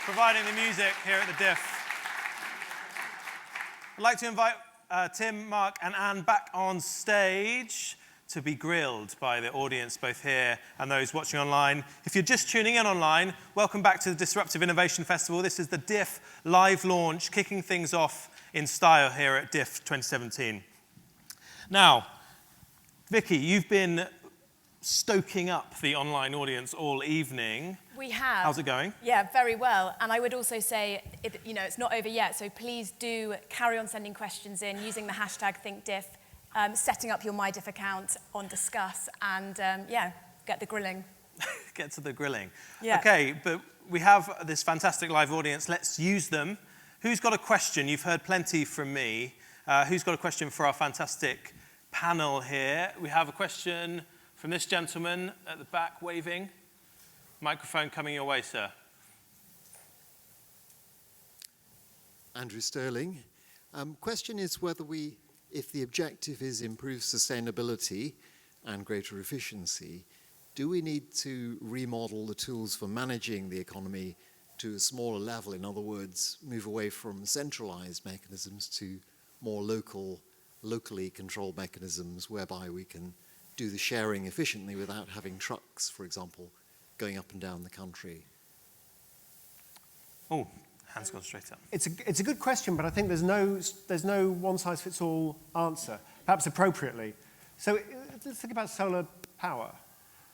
Providing the music here at the Diff. I'd like to invite Tim, Mark, and Anne back on stage to be grilled by the audience, both here and those watching online. If you're just tuning in online, welcome back to the Disruptive Innovation Festival. This is the Dif Live Launch, kicking things off in style here at Dif 2017. Now, Vicky, you've been stoking up the online audience all evening. We have. How's it going? Yeah, very well. And I would also say, it's not over yet, so please do carry on sending questions in using the hashtag ThinkDiff, setting up your MyDiff account on Discuss, and get the grilling. Get to the grilling. Yeah. Okay, but we have this fantastic live audience. Let's use them. Who's got a question? You've heard plenty from me. Who's got a question for our fantastic panel here? We have a question from this gentleman at the back waving. Microphone coming your way, sir. Andrew Sterling. Question is whether if the objective is improved sustainability and greater efficiency, do we need to remodel the tools for managing the economy to a smaller level. In other words, move away from centralized mechanisms to more locally controlled mechanisms whereby we can do the sharing efficiently without having trucks, for example, going up and down the country? Oh, hands gone straight up. It's a good question, but I think there's no one-size-fits-all answer, perhaps appropriately. So let's think about solar power.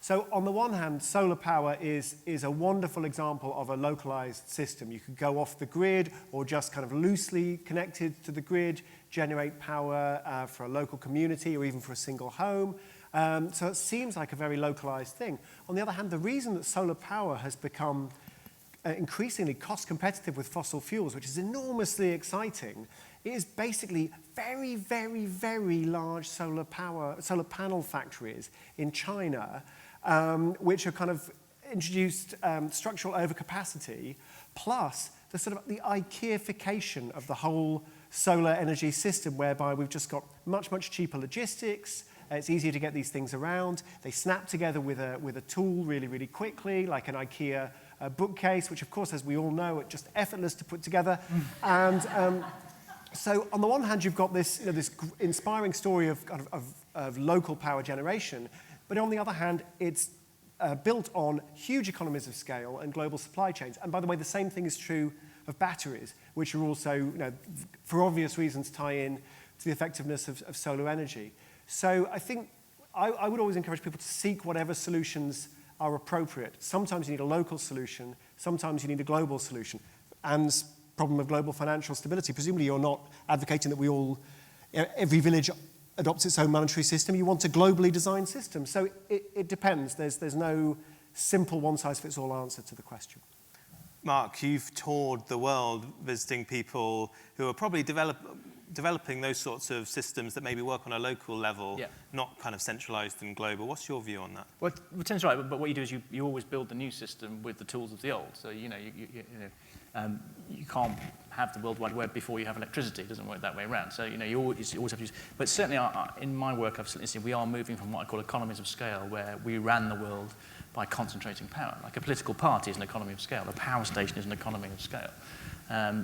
So on the one hand, solar power is a wonderful example of a localized system. You could go off the grid or just kind of loosely connected to the grid, generate power for a local community or even for a single home. So it seems like a very localized thing. On the other hand, the reason that solar power has become increasingly cost competitive with fossil fuels, which is enormously exciting, is basically very, very, very large solar panel factories in China, which have kind of introduced structural overcapacity, plus the sort of the IKEAification of the whole solar energy system, whereby we've just got much, much cheaper logistics. It's easier to get these things around. They snap together with a tool really, really quickly, like an IKEA bookcase, which, of course, as we all know, are just effortless to put together. And so on the one hand, you've got this, this inspiring story of local power generation, but on the other hand, it's built on huge economies of scale and global supply chains. And by the way, the same thing is true of batteries, which are also, for obvious reasons, tie in to the effectiveness of solar energy. So I think I would always encourage people to seek whatever solutions are appropriate. Sometimes you need a local solution, sometimes you need a global solution. Anne's problem of global financial stability, presumably you're not advocating that every village adopts its own monetary system. You want a globally designed system. So it depends. There's no simple one-size-fits-all answer to the question. Mark, you've toured the world visiting people who are probably developing those sorts of systems that maybe work on a local level, not kind of centralized and global. What's your view on that? Well, Tim's right, but what you do is you always build the new system with the tools of the old. So, you can't have the World Wide Web before you have electricity. It doesn't work that way around. So, you always have to use... But certainly, in my work, I've certainly seen we are moving from what I call economies of scale, where we ran the world by concentrating power. Like a political party is an economy of scale. A power station is an economy of scale.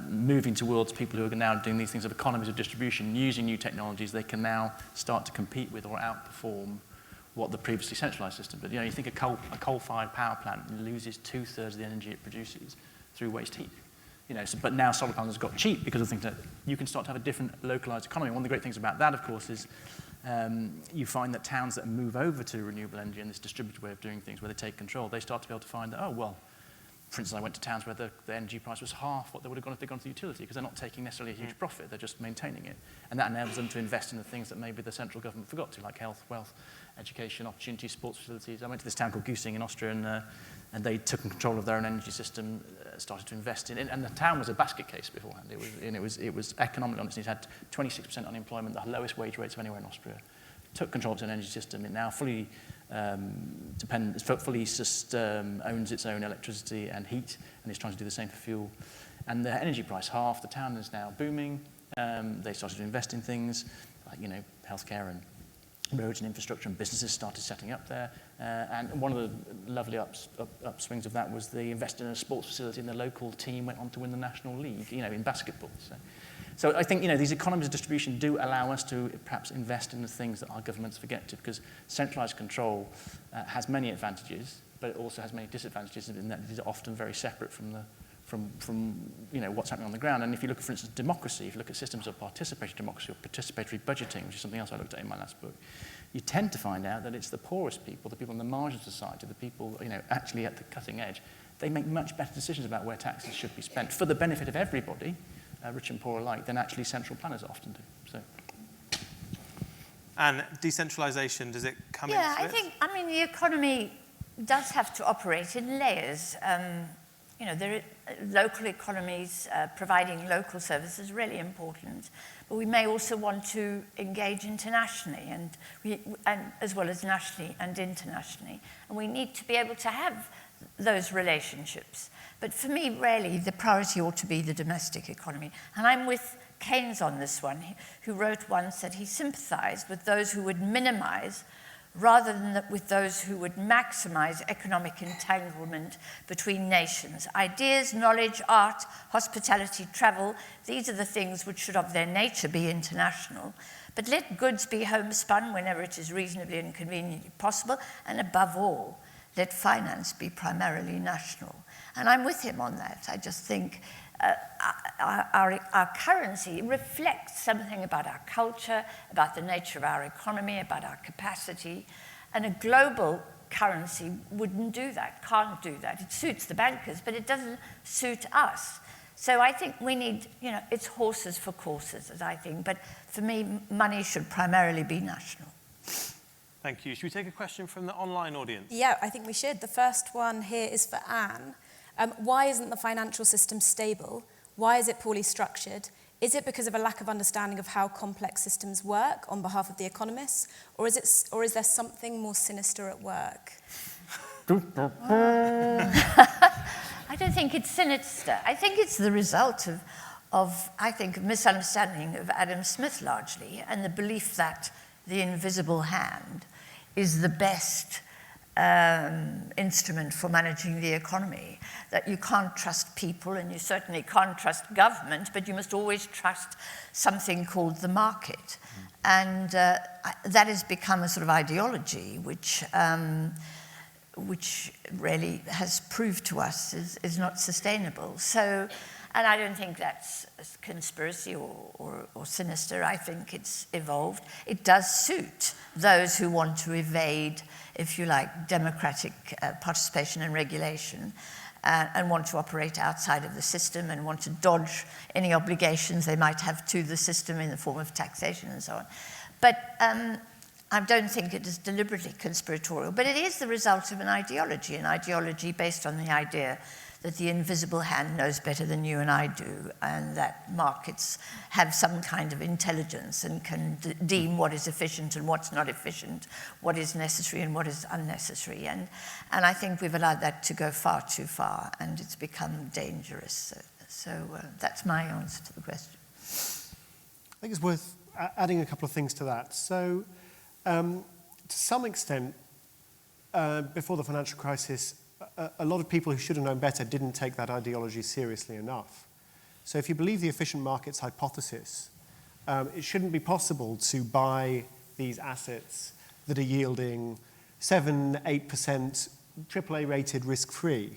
Moving towards people who are now doing these things of economies of distribution, using new technologies, they can now start to compete with or outperform what the previously centralized system did. You think a coal-fired power plant loses 2/3 of the energy it produces through waste heat. But now solar panels got cheap because of things that you can start to have a different localized economy. One of the great things about that, of course, is you find that towns that move over to renewable energy and this distributed way of doing things, where they take control, they start to be able to find that, for instance, I went to towns where the energy price was half what they would have gone if they'd gone to the utility, because they're not taking necessarily a huge profit, they're just maintaining it. And that enables them to invest in the things that maybe the central government forgot to, like health, wealth, education, opportunity, sports facilities. I went to this town called Güssing in Austria, and they took control of their own energy system, started to invest in it. And the town was a basket case beforehand. It was economically honest. It had 26% unemployment, the lowest wage rates of anywhere in Austria. Took control of its own energy system. It now fully owns its own electricity and heat, and is trying to do the same for fuel. And the energy price halved. The town is now booming. They started to invest in things like healthcare and roads and infrastructure, and businesses started setting up there. And one of the lovely upswings of that was they invested in a sports facility, and the local team went on to win the National League, in basketball. So I think, these economies of distribution do allow us to perhaps invest in the things that our governments forget to, because centralized control has many advantages, but it also has many disadvantages in that it is often very separate from what's happening on the ground. And if you look at, for instance, democracy, if you look at systems of participatory democracy or participatory budgeting, which is something else I looked at in my last book, you tend to find out that it's the poorest people, the people on the margins of society, the people, actually at the cutting edge, they make much better decisions about where taxes should be spent for the benefit of everybody, rich and poor alike, than actually central planners often do. So. And decentralization, does it come into it? The economy does have to operate in layers. There are local economies providing local services, really important, but we may also want to engage internationally, and as well as nationally and internationally, and we need to be able to have those relationships. But for me, really, the priority ought to be the domestic economy, and I'm with Keynes on this one, who wrote once that he sympathized with those who would minimize rather than with those who would maximize economic entanglement between nations. Ideas, knowledge, art, hospitality, travel, these are the things which should of their nature be international. But let goods be homespun whenever it is reasonably and conveniently possible, and above all, let finance be primarily national. And I'm with him on that. I just think our currency reflects something about our culture, about the nature of our economy, about our capacity, and a global currency wouldn't do that, can't do that. It suits the bankers, but it doesn't suit us. So I think we need, it's horses for courses, as I think, but for me, money should primarily be national. Thank you. Should we take a question from the online audience? Yeah, I think we should. The first one here is for Anne. Why isn't the financial system stable? Why is it poorly structured? Is it because of a lack of understanding of how complex systems work on behalf of the economists? Or is there something more sinister at work? I don't think it's sinister. I think it's the result of misunderstanding of Adam Smith largely, and the belief that the invisible hand is the best instrument for managing the economy, that you can't trust people and you certainly can't trust government, but you must always trust something called the market. And that has become a sort of ideology which really has proved to us is not sustainable. So, and I don't think that's a conspiracy or sinister. I think it's evolved. It does suit those who want to evade, if you like, democratic participation and regulation, and want to operate outside of the system and want to dodge any obligations they might have to the system in the form of taxation and so on. But I don't think it is deliberately conspiratorial, but it is the result of an ideology based on the idea that the invisible hand knows better than you and I do, and that markets have some kind of intelligence and can deem what is efficient and what's not efficient, what is necessary and what is unnecessary. And I think we've allowed that to go far too far, and it's become dangerous. So that's my answer to the question. I think it's worth adding a couple of things to that. So, to some extent, before the financial crisis, a lot of people who should have known better didn't take that ideology seriously enough. So if you believe the efficient markets hypothesis, it shouldn't be possible to buy these assets that are yielding 7, 8% AAA rated risk-free,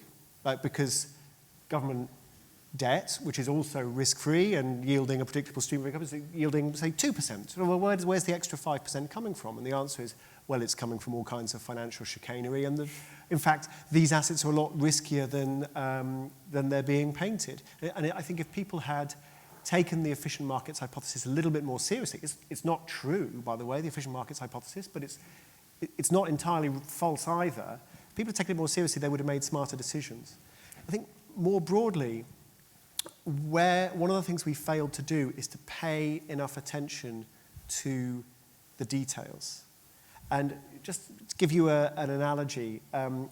because government debt, which is also risk-free and yielding a predictable stream of income, is yielding, say, 2%. Well, where's the extra 5% coming from? And the answer is, well, it's coming from all kinds of financial chicanery. And in fact, these assets are a lot riskier than they're being painted. And I think if people had taken the efficient markets hypothesis a little bit more seriously, it's not true, by the way, the efficient markets hypothesis, but it's not entirely false either. If people had taken it more seriously, they would have made smarter decisions. I think more broadly, one of the things we failed to do is to pay enough attention to the details. And just to give you an analogy, one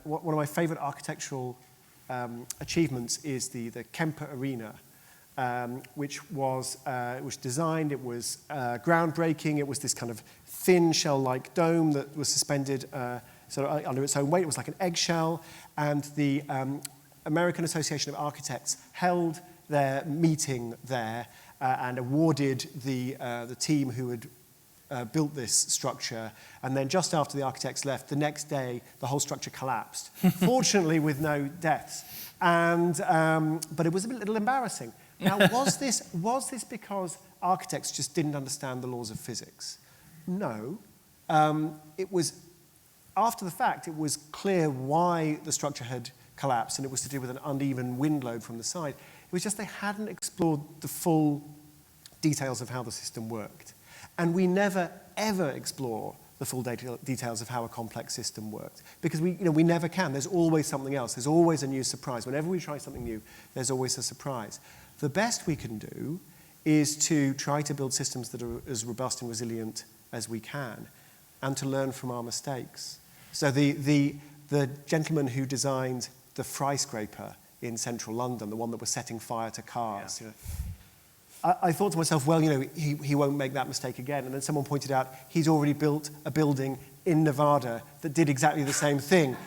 of my favorite architectural achievements is the Kemper Arena, which was designed, it was groundbreaking, it was this kind of thin shell-like dome that was suspended sort of under its own weight. It was like an eggshell, and the American Association of Architects held their meeting there and awarded the team who had built this structure, and then just after the architects left, the next day, the whole structure collapsed. Fortunately, with no deaths. But it was a little embarrassing. Now, was this because architects just didn't understand the laws of physics? No. It was, after the fact, it was clear why the structure had collapsed, and it was to do with an uneven wind load from the side. It was just they hadn't explored the full details of how the system worked. And we never, ever explore the full details of how a complex system works, because we never can. There's always something else. There's always a new surprise. Whenever we try something new, there's always a surprise. The best we can do is to try to build systems that are as robust and resilient as we can, and to learn from our mistakes. So the gentleman who designed the skyscraper in central London, the one that was setting fire to cars, I thought to myself, well, he won't make that mistake again. And then someone pointed out he's already built a building in Nevada that did exactly the same thing.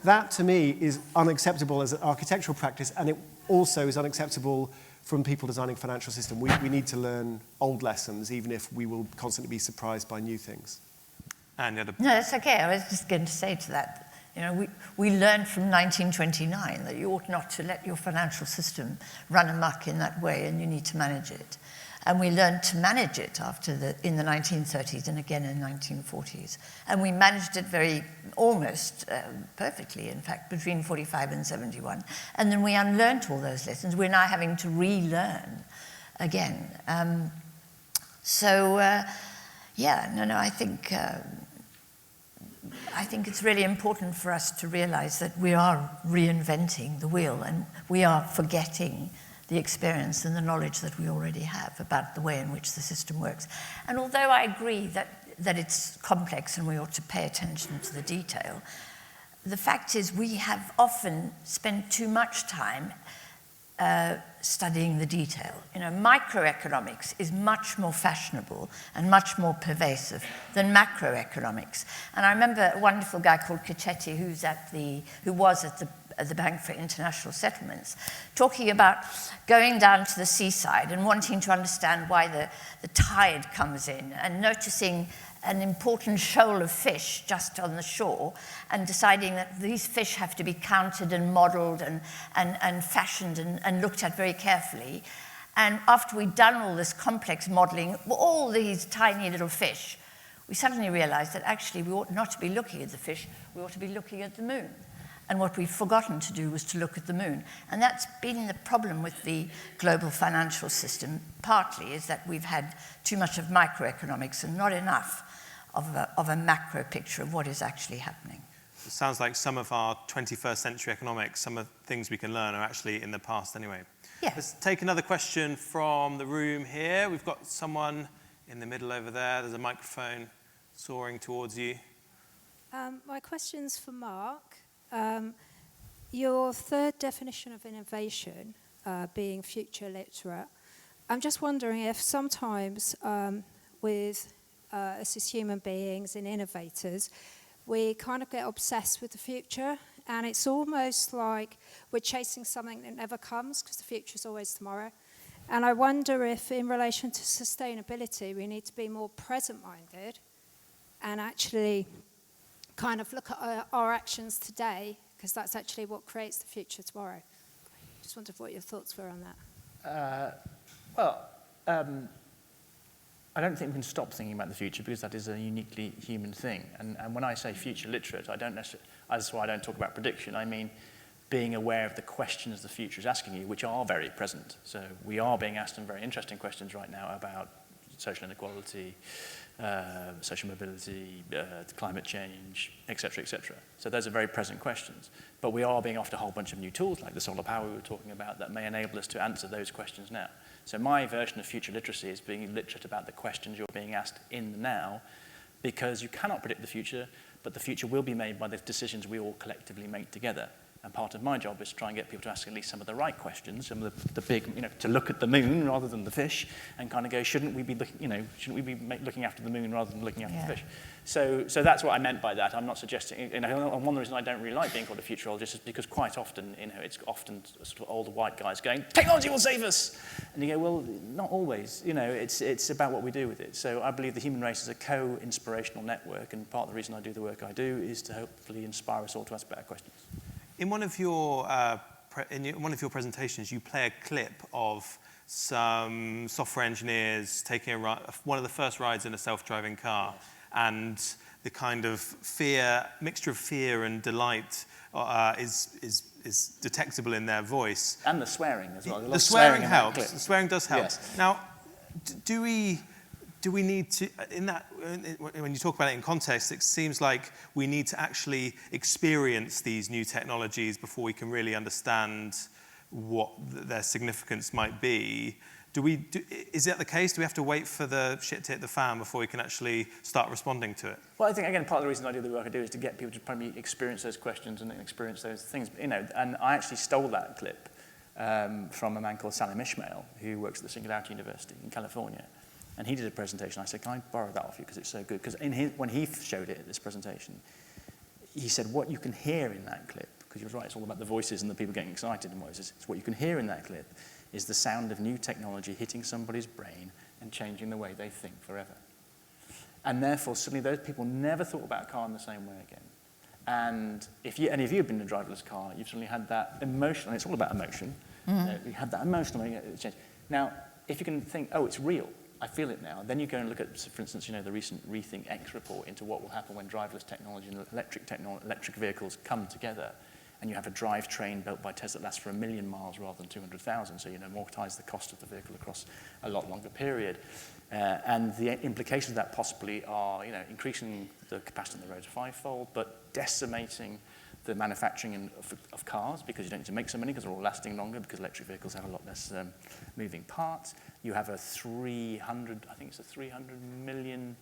That, to me, is unacceptable as an architectural practice, and it also is unacceptable from people designing financial system. We need to learn old lessons, even if we will constantly be surprised by new things. And No, that's okay. I was just going to say to that, we learned from 1929 that you ought not to let your financial system run amok in that way, and you need to manage it. And we learned to manage it in the 1930s and again in the 1940s. And we managed it almost perfectly, in fact, between 45 and 71. And then we unlearned all those lessons. We're now having to relearn again. I think it's really important for us to realize that we are reinventing the wheel, and we are forgetting the experience and the knowledge that we already have about the way in which the system works. And although I agree that it's complex and we ought to pay attention to the detail, the fact is we have often spent too much time studying the detail. Microeconomics is much more fashionable and much more pervasive than macroeconomics. And I remember a wonderful guy called Cecchetti, who was at the Bank for International Settlements, talking about going down to the seaside and wanting to understand why the tide comes in, and noticing an important shoal of fish just on the shore, and deciding that these fish have to be counted and modelled and fashioned and looked at very carefully. And after we'd done all this complex modelling, all these tiny little fish, we suddenly realised that actually we ought not to be looking at the fish, we ought to be looking at the moon. And what we'd forgotten to do was to look at the moon. And that's been the problem with the global financial system, partly, is that we've had too much of microeconomics and not enough of a macro picture of what is actually happening. It sounds like some of our 21st century economics, some of the things we can learn are actually in the past anyway. Yeah. Let's take another question from the room here. We've got someone in the middle over there. There's a microphone soaring towards you. My question's for Mark. Your third definition of innovation, being future literate, I'm just wondering if sometimes with us as human beings and innovators, we kind of get obsessed with the future, and it's almost like we're chasing something that never comes because the future is always tomorrow. And I wonder if in relation to sustainability, we need to be more present-minded and actually kind of look at our actions today, because that's actually what creates the future tomorrow. Just wondered what your thoughts were on that. I don't think we can stop thinking about the future, because that is a uniquely human thing. And when I say future literate, I don't necessarily, that's why I don't talk about prediction. I mean being aware of the questions the future is asking you, which are very present. So we are being asked some very interesting questions right now about social inequality, social mobility, climate change, etc., etc. So those are very present questions. But we are being offered a whole bunch of new tools, like the solar power we were talking about, that may enable us to answer those questions now. So my version of future literacy is being literate about the questions you're being asked in the now, because you cannot predict the future, but the future will be made by the decisions we all collectively make together. And part of my job is to try and get people to ask at least some of the right questions, some of the big, to look at the moon rather than the fish, and kind of go, shouldn't we be looking after the moon rather than looking after the fish? So that's what I meant by that. I'm not suggesting, and one of the reasons I don't really like being called a futurologist is because quite often, it's often sort of older white guys going, technology will save us! And you go, well, not always. It's about what we do with it. So I believe the human race is a co-inspirational network, and part of the reason I do the work I do is to hopefully inspire us all to ask better questions. In one of your presentations, you play a clip of some software engineers taking one of the first rides in a self-driving car, and the kind of mixture of fear and delight is detectable in their voice. And the swearing as well. The swearing helps. The swearing does help. Yes. Now, do we need to, when you talk about it in context, it seems like we need to actually experience these new technologies before we can really understand what their significance might be. Is that the case? Do we have to wait for the shit to hit the fan before we can actually start responding to it? Well, I think, again, part of the reason I do the work I do is to get people to probably experience those questions and experience those things. And I actually stole that clip from a man called Salim Ismail, who works at the Singularity University in California. And he did a presentation. I said, can I borrow that off you because it's so good? Because when he showed it at this presentation, he said what you can hear in that clip, because he was right, it's all about the voices and the people getting excited and voices. It's what you can hear in that clip is the sound of new technology hitting somebody's brain and changing the way they think forever. And therefore, suddenly those people never thought about a car in the same way again. And if any of you have been in a driverless car, you've suddenly had that emotional, and it's all about emotion, you had that emotional change. Now, if you can think, oh, it's real, I feel it now, then you go and look at, for instance, the recent Rethink X report into what will happen when driverless technology and electric vehicles come together, and you have a drivetrain built by Tesla that lasts for 1 million miles rather than 200,000, so you amortize the cost of the vehicle across a lot longer period. And the implications of that possibly are, increasing the capacity on the roads fivefold, but decimating the manufacturing of cars because you don't need to make so many because they're all lasting longer because electric vehicles have a lot less moving parts. You have a 300 million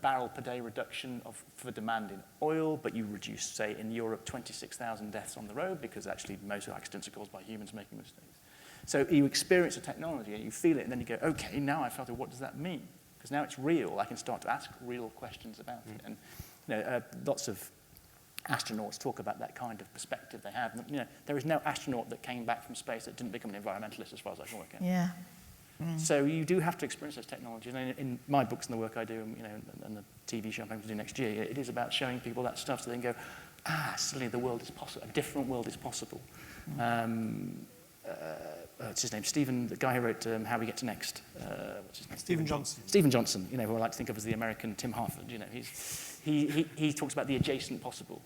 barrel per day reduction for demand in oil, but you reduce, say, in Europe, 26,000 deaths on the road because actually most accidents are caused by humans making mistakes. So you experience the technology and you feel it, and then you go, okay, now I felt it, what does that mean? Because now it's real. I can start to ask real questions about it. And lots of astronauts talk about that kind of perspective they have. There is no astronaut that came back from space that didn't become an environmentalist, as far as I can work out. Yeah. So you do have to experience those technologies. And in my books and the work I do, and the TV show I'm going to do next year, it is about showing people that stuff so they can go, suddenly the world is possible. A different world is possible. What's his name? Stephen, the guy who wrote How We Get to Next. What's his name? Stephen Johnson. Stephen Johnson, who I like to think of as the American Tim Harford. He talks about the adjacent possible,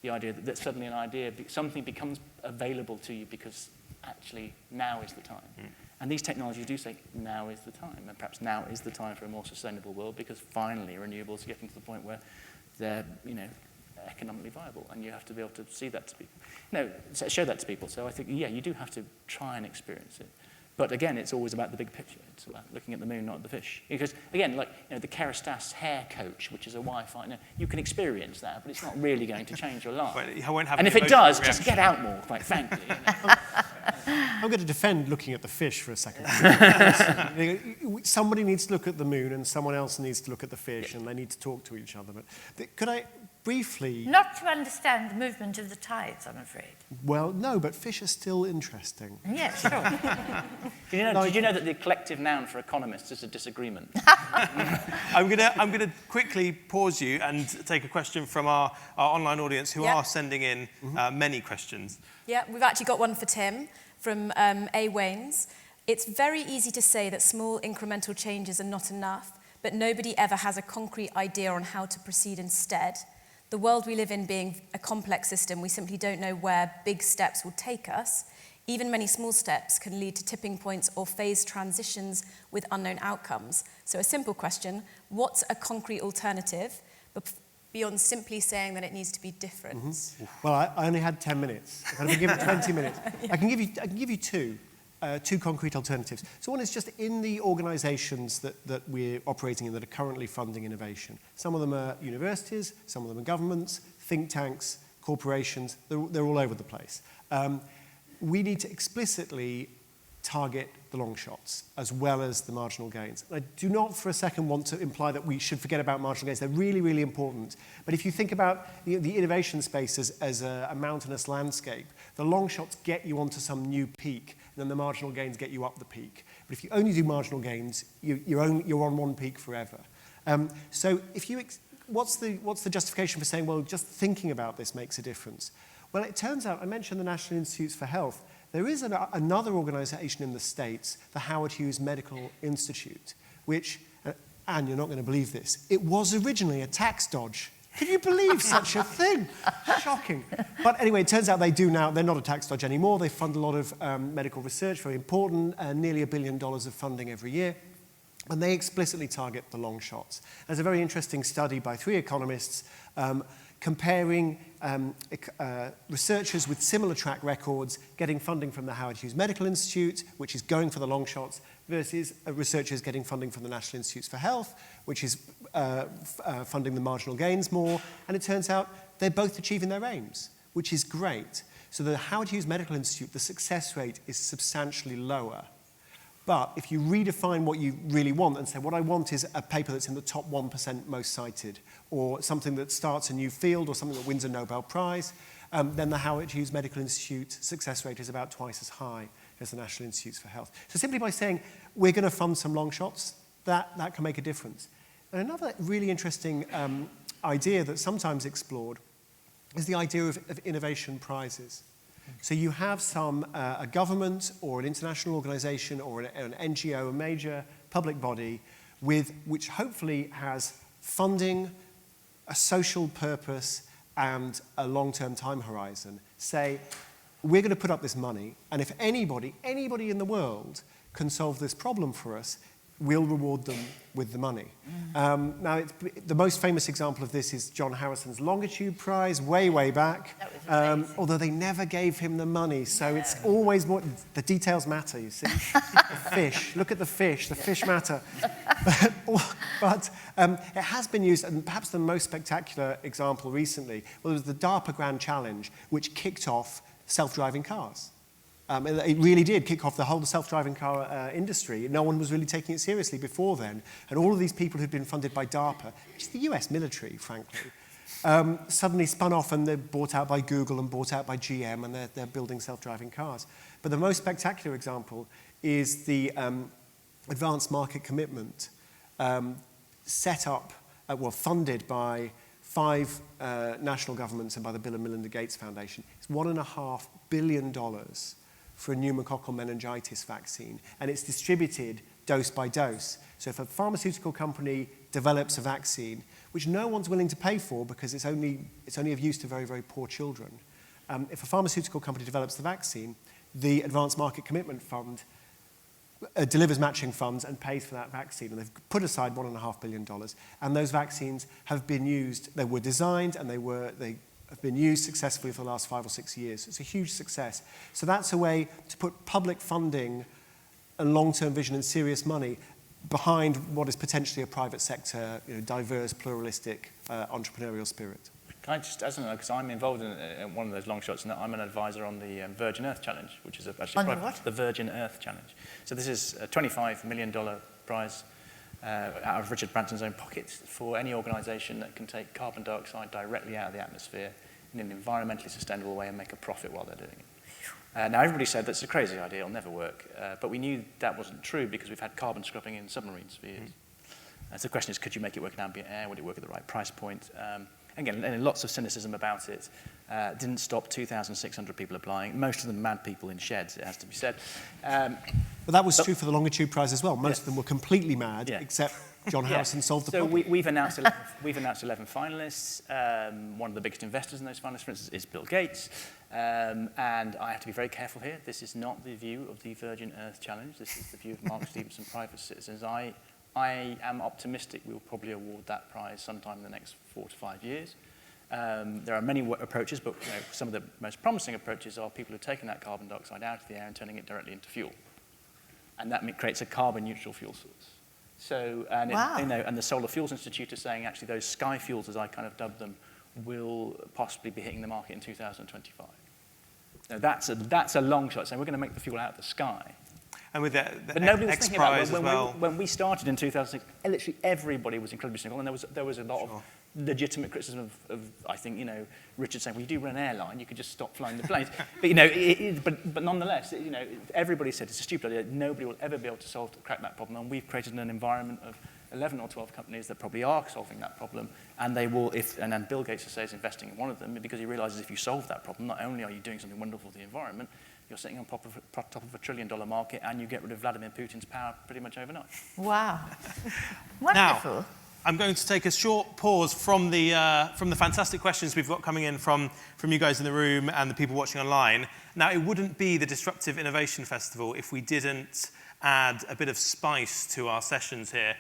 the idea that suddenly something becomes available to you because actually now is the time. And these technologies do say now is the time, and perhaps now is the time for a more sustainable world because finally renewables are getting to the point where they're economically viable, and you have to be able to see that to people, show that to people. So I think, you do have to try and experience it. But again, it's always about the big picture. It's about looking at the moon, not at the fish. Because again, the Kerastas hair coach, which is a Wi-Fi, you can experience that, but it's not really going to change your life. But I won't have and if it does, just get out more, quite frankly. I'm going to defend looking at the fish for a second. Somebody needs to look at the moon and someone else needs to look at the fish and they need to talk to each other. But could I briefly... Not to understand the movement of the tides, I'm afraid. Well, no, but fish are still interesting. Yes, sure. Did you know that the collective noun for economists is a disagreement? I'm going to quickly pause you and take a question from our online audience who are sending in many questions. Yeah, we've actually got one for Tim from A. Waynes. It's very easy to say that small incremental changes are not enough, but nobody ever has a concrete idea on how to proceed instead. The world we live in being a complex system, we simply don't know where big steps will take us. Even many small steps can lead to tipping points or phase transitions with unknown outcomes. So a simple question, what's a concrete alternative beyond simply saying that it needs to be different? Well, I only had 10 minutes. I've been given 20 minutes. I can give you two concrete alternatives. So one is just in the organisations that we're operating in that are currently funding innovation. Some of them are universities, some of them are governments, think tanks, corporations. They're all over the place. We need to explicitly target the long shots as well as the marginal gains. I do not for a second want to imply that we should forget about marginal gains. They're really, really important. But if you think about the innovation space as a mountainous landscape, the long shots get you onto some new peak, and then the marginal gains get you up the peak. But if you only do marginal gains, you're on one peak forever. So what's the justification for saying, well, just thinking about this makes a difference? Well, it turns out, I mentioned the National Institutes for Health. There is another organisation in the States, the Howard Hughes Medical Institute, which, Anne, you're not going to believe this, it was originally a tax dodge. Can you believe such a thing? Shocking. But anyway, it turns out they do now, they're not a tax dodge anymore. They fund a lot of medical research, very important, nearly $1 billion of funding every year. And they explicitly target the long shots. There's a very interesting study by 3 economists comparing researchers with similar track records getting funding from the Howard Hughes Medical Institute, which is going for the long shots, versus researchers getting funding from the National Institutes for Health, which is funding the marginal gains more. And it turns out they're both achieving their aims, which is great. So the Howard Hughes Medical Institute, the success rate is substantially lower. But if you redefine what you really want and say, what I want is a paper that's in the top 1% most cited, or something that starts a new field, or something that wins a Nobel Prize, then the Howard Hughes Medical Institute success rate is about twice as high as the National Institutes for Health. So simply by saying, we're going to fund some long shots, that can make a difference. And another really interesting idea that's sometimes explored is the idea of innovation prizes. So you have a government or an international organization or an NGO, a major public body, which hopefully has funding, a social purpose, and a long-term time horizon. Say, we're going to put up this money, and if anybody in the world can solve this problem for us, we'll reward them with the money. Now, the most famous example of this is John Harrison's Longitude Prize, way back. That was amazing. Although they never gave him the money, so it's always more, the details matter, you see. The fish, look at the fish matter. But it has been used, and perhaps the most spectacular example recently, well, it was the DARPA Grand Challenge, which kicked off self-driving cars. It really did kick off the whole self-driving car industry. No one was really taking it seriously before then. And all of these people who'd been funded by DARPA, which is the US military, frankly, suddenly spun off and they're bought out by Google and bought out by GM, and they're building self-driving cars. But the most spectacular example is the advanced market commitment set up, funded by 5 national governments and by the Bill and Melinda Gates Foundation. It's $1.5 billion for a pneumococcal meningitis vaccine, and it's distributed dose by dose. So if a pharmaceutical company develops a vaccine, which no one's willing to pay for because it's only of use to very, very poor children, if a pharmaceutical company develops the vaccine, the Advanced Market Commitment Fund delivers matching funds and pays for that vaccine. And they've put aside $1.5 billion. And those vaccines have been used, they were designed, and they have been used successfully for the last 5 or 6 years. It's a huge success. So that's a way to put public funding and long-term vision and serious money behind what is potentially a private sector, diverse, pluralistic, entrepreneurial spirit. Can I just, because I'm involved in one of those long shots, and I'm an advisor on the Virgin Earth Challenge, which is actually the Virgin Earth Challenge. So this is a $25 million prize out of Richard Branson's own pockets for any organisation that can take carbon dioxide directly out of the atmosphere in an environmentally sustainable way and make a profit while they're doing it. Now, everybody said that's a crazy idea, it'll never work, but we knew that wasn't true because we've had carbon scrubbing in submarines for years. So the question is, could you make it work in ambient air? Would it work at the right price point? Again, and lots of cynicism about it. Didn't stop 2,600 people applying, most of them mad people in sheds, it has to be said. But that was true for the Longitude Prize as well. Most of them were completely mad, except John Harrison solved the problem. So we've announced 11 finalists. One of the biggest investors in those finalists, for instance, is Bill Gates. And I have to be very careful here. This is not the view of the Virgin Earth Challenge. This is the view of Mark Stevenson, private citizens. I am optimistic we'll probably award that prize sometime in the next 4 to 5 years. There are many approaches, but some of the most promising approaches are people who've taken that carbon dioxide out of the air and turning it directly into fuel. And that creates a carbon-neutral fuel source. So, and, and the Solar Fuels Institute is saying actually those sky fuels, as I kind of dubbed them, will possibly be hitting the market in 2025. Now that's a long shot, saying we're going to make the fuel out of the sky. And with the but nobody was thinking about X-Prize as well. When we started in 2006, literally everybody was incredibly cynical, and there was a lot of legitimate criticism of I think, Richard saying, well, you do run an airline, you could just stop flying the planes. But, but nonetheless, everybody said it's a stupid idea. Nobody will ever be able to crack that problem, and we've created an environment of 11 or 12 companies that probably are solving that problem, and they will, and then Bill Gates says investing in one of them, because he realizes if you solve that problem, not only are you doing something wonderful for the environment, you're sitting on top of a $1 trillion market, and you get rid of Vladimir Putin's power pretty much overnight. Wow. Wonderful. Now, I'm going to take a short pause from the fantastic questions we've got coming in from you guys in the room and the people watching online. Now, it wouldn't be the Disruptive Innovation Festival if we didn't add a bit of spice to our sessions here.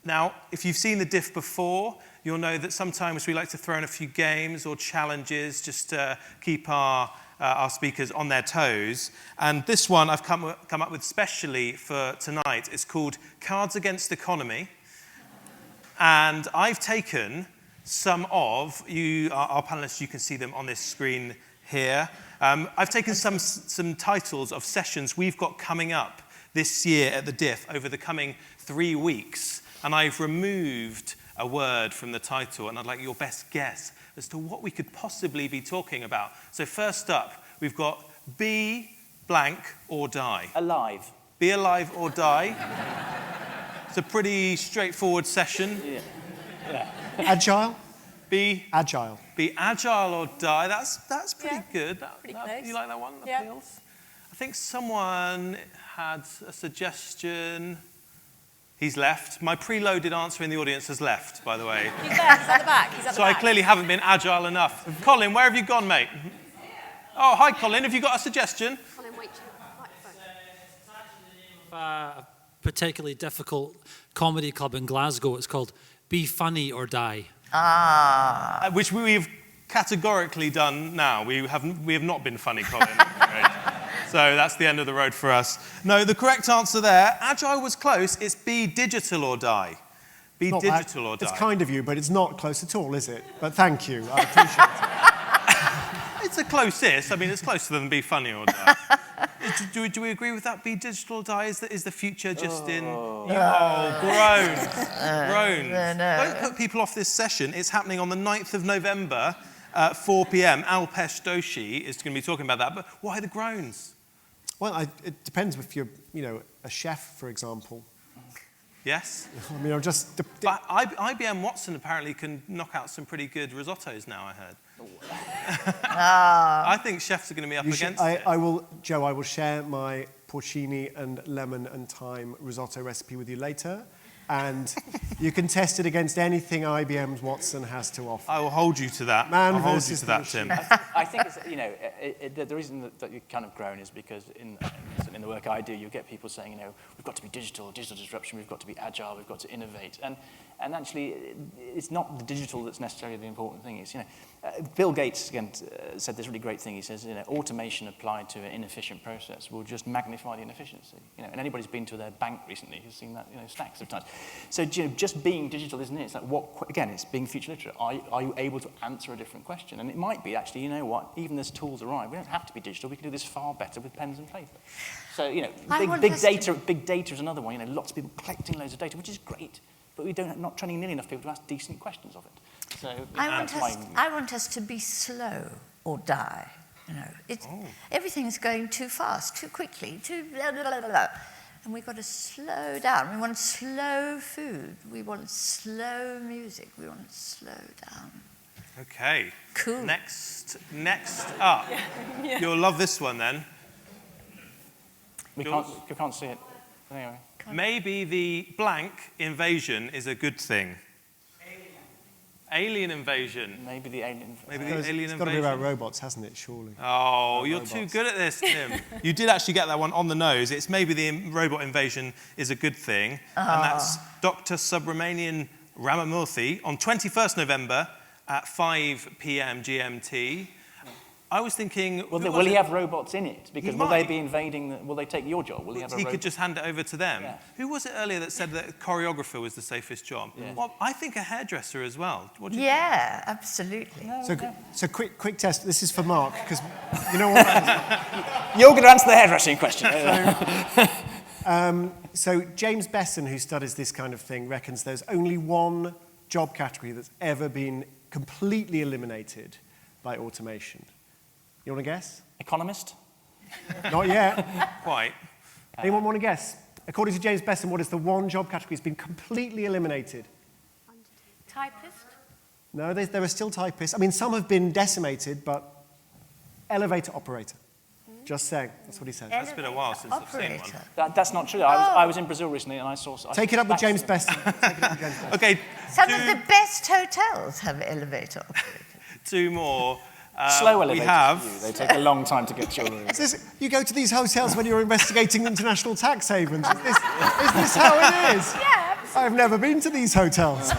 Now, if you've seen the Diff before, you'll know that sometimes we like to throw in a few games or challenges just to keep our speakers on their toes. And this one I've come up with specially for tonight. It's called Cards Against Economy. And I've taken some of our panelists, you can see them on this screen here. I've taken some titles of sessions we've got coming up this year at the Diff over the coming 3 weeks, and I've removed a word from the title, and I'd like your best guess as to what we could possibly be talking about. So first up, we've got be blank or die. Alive. Be alive or die. It's a pretty straightforward session. Yeah. Agile? Be Agile. agile or die. That's pretty good. Pretty close. You like that one? Yeah. Appeals? I think someone had a suggestion. He's left. My preloaded answer in the audience has left, by the way. He's there, he's at the back. He's at the So I back. clearly haven't been agile enough. Colin, where have you gone, mate? Oh, hi, Colin. Have you got a suggestion? Colin, wait. A particularly difficult comedy club in Glasgow. It's called Be Funny or Die. Which we've categorically done now. We have not been funny, Colin. Right. So that's the end of the road for us. No, the correct answer there, agile was close. It's be digital or die. Be Not digital that- or die. It's kind of you, but it's not close at all, is it? But thank you. I appreciate it. It's the closest. I mean, it's closer than be funny or die. Do we agree with that? Be digital or die? Is the future just in... Oh, groans. Don't put people off this session. It's happening on the 9th of November at 4 p.m. Alpesh Doshi is going to be talking about that. But why the groans? Well, it depends if you're, a chef, for example. Yes? I mean, I'm just... But IBM Watson apparently can knock out some pretty good risottos now, I heard. I think chefs are going to be up against it. I will, Joe, I will share my porcini and lemon and thyme risotto recipe with you later. And you can test it against anything IBM's Watson has to offer. I will hold you to that. Man I'll hold you versus to that, machine. Tim. I think it's, the reason that you've kind of grown is because in the work I do, you get people saying, we've got to be digital disruption, we've got to be agile, we've got to innovate. And actually, it's not the digital that's necessarily the important thing. It's, Bill Gates, again, said this really great thing. He says, automation applied to an inefficient process will just magnify the inefficiency. And anybody's been to their bank recently has seen that, stacks of times. So, just being digital, isn't it? It's like, again, it's being future literate. Are you able to answer a different question? And it might be, actually, you know what, even as tools arrive, we don't have to be digital. We can do this far better with pens and paper. So, big data is another one. Lots of people collecting loads of data, which is great. But we not training nearly enough people to ask decent questions of it. So I want us to be slow or die. Everything's going too fast, too quickly, too blah, blah, blah, blah. And we've got to slow down. We want slow food. We want slow music. We want to slow down. Okay. Cool. Next up. Yeah. You'll love this one then. We can't see it. Anyway. Maybe the blank invasion is a good thing. Alien invasion. Maybe the alien invasion. It's got to be about robots, hasn't it, surely? Oh, you're too good at this, Tim. You did actually get that one on the nose. It's maybe the robot invasion is a good thing. And that's Dr. Subramanian Ramamurthy on 21st November at 5 p.m. GMT. I was thinking... Will he have robots in it? Because will they be invading... will they take your job? Will he have a robot? He could just hand it over to them. Yeah. Who was it earlier that said that choreographer was the safest job? Yeah. Well, I think a hairdresser as well. What do you Yeah, absolutely. So quick test. This is for Mark, because you know what? You're going to answer the hairdressing question. So James Besson, who studies this kind of thing, reckons there's only one job category that's ever been completely eliminated by automation. You want to guess? Economist? Not yet. Quite. Anyone want to guess? According to James Besson, what is the one job category that's been completely eliminated? Typist? No, there are still typists. I mean, some have been decimated, but elevator operator. Just saying. That's what he said. It's been a while since I've seen one. That's not true. I was in Brazil recently and I saw... Take it up with James Besson. Okay. Some of the best hotels have elevator operators. Two more. Slow elevators we have... for you. They take a long time to get to your room. You go to these hotels when you're investigating international tax havens. Is this how it is? Yeah, absolutely. I've never been to these hotels.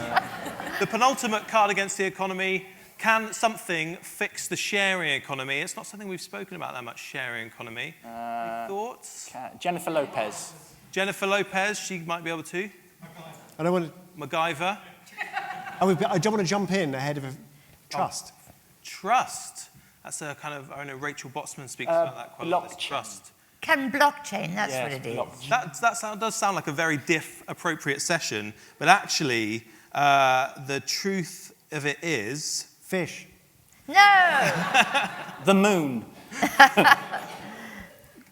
The penultimate card against the economy. Can something fix the sharing economy? It's not something we've spoken about that much, sharing economy. Any thoughts? Jennifer Lopez. Jennifer Lopez, she might be able to. I don't want to... MacGyver. I don't want to jump in ahead of a trust. Trust. That's a kind of, I know Rachel Botsman speaks about that quite a lot, this trust. Can blockchain, that's what it is. That does sound like a very Dif appropriate session, but actually the truth of it is... Fish. No! The moon.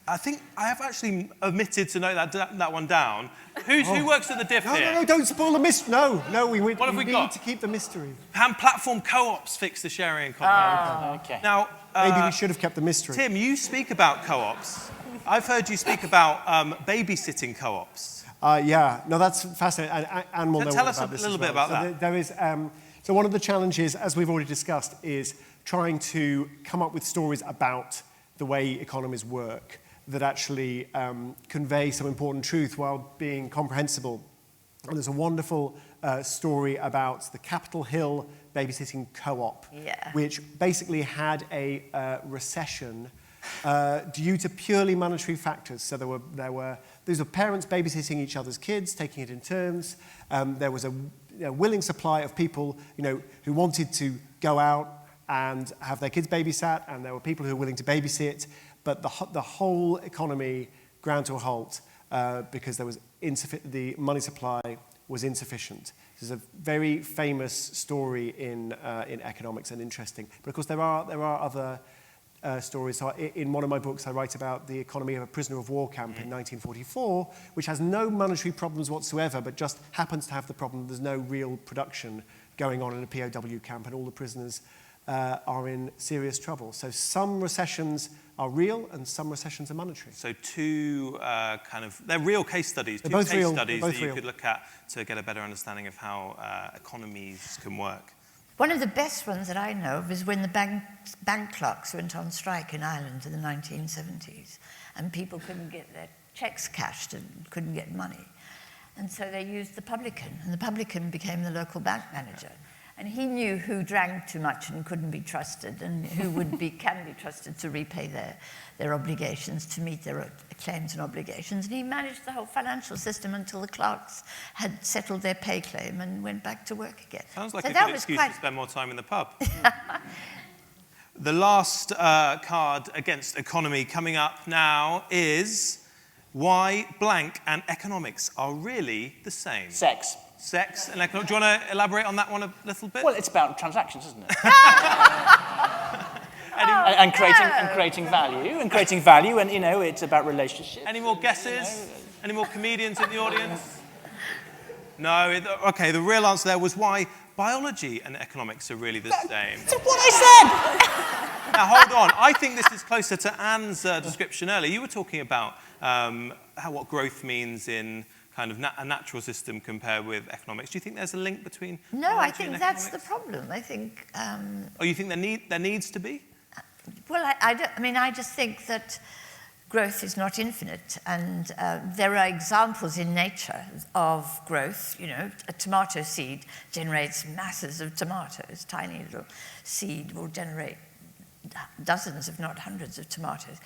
I think I have actually omitted to note that one down. Who works at the Dif here? No, don't spoil the mystery. No, we What have we got? need to keep the mystery. Can platform co-ops fix the sharing economy? Okay. Now, Maybe we should have kept the mystery. Tim, you speak about co-ops. I've heard you speak about babysitting co-ops. No, that's fascinating. Anne will know Tell all us about a this little as bit well. about So that. there is, so one of the challenges, as we've already discussed, is trying to come up with stories about the way economies work that actually convey some important truth while being comprehensible. And there's a wonderful story about the Capitol Hill babysitting co-op, which basically had a recession due to purely monetary factors. So these were parents babysitting each other's kids, taking it in turns. There was a willing supply of people, who wanted to go out and have their kids babysat, and there were people who were willing to babysit. But the whole economy ground to a halt because there was the money supply was insufficient. This is a very famous story in economics and interesting. But of course, there are other stories. So in one of my books, I write about the economy of a prisoner of war camp in 1944, which has no monetary problems whatsoever, but just happens to have the problem there's no real production going on in a POW camp, and all the prisoners are in serious trouble. So some recessions are real and some recessions are monetary. So they're real case studies, they're two both case real, studies both that you real. could look at to get a better understanding of how economies can work. One of the best ones that I know of is when the bank clerks went on strike in Ireland in the 1970s, and people couldn't get their checks cashed and couldn't get money. And so they used the publican, and the publican became the local bank manager. And he knew who drank too much and couldn't be trusted, and who can be trusted to repay their obligations, to meet their claims and obligations. And he managed the whole financial system until the clerks had settled their pay claim and went back to work again. Sounds like a good excuse to spend more time in the pub. The last card against economy coming up now is why blank and economics are really the same. Sex and economics. Do you want to elaborate on that one a little bit? Well, it's about transactions, isn't it? and creating value, and it's about relationships. Any more guesses? Any more comedians in the audience? No. Okay. The real answer there was why biology and economics are really the same. That's what I said. Now hold on. I think this is closer to Anne's description earlier. You were talking about what growth means in kind of a natural system compared with economics. Do you think there's a link between No, I think that's the problem. I think... you think there needs to be? Well, I just think that growth is not infinite, and there are examples in nature of growth. A tomato seed generates masses of tomatoes. Tiny little seed will generate dozens, if not hundreds, of tomatoes.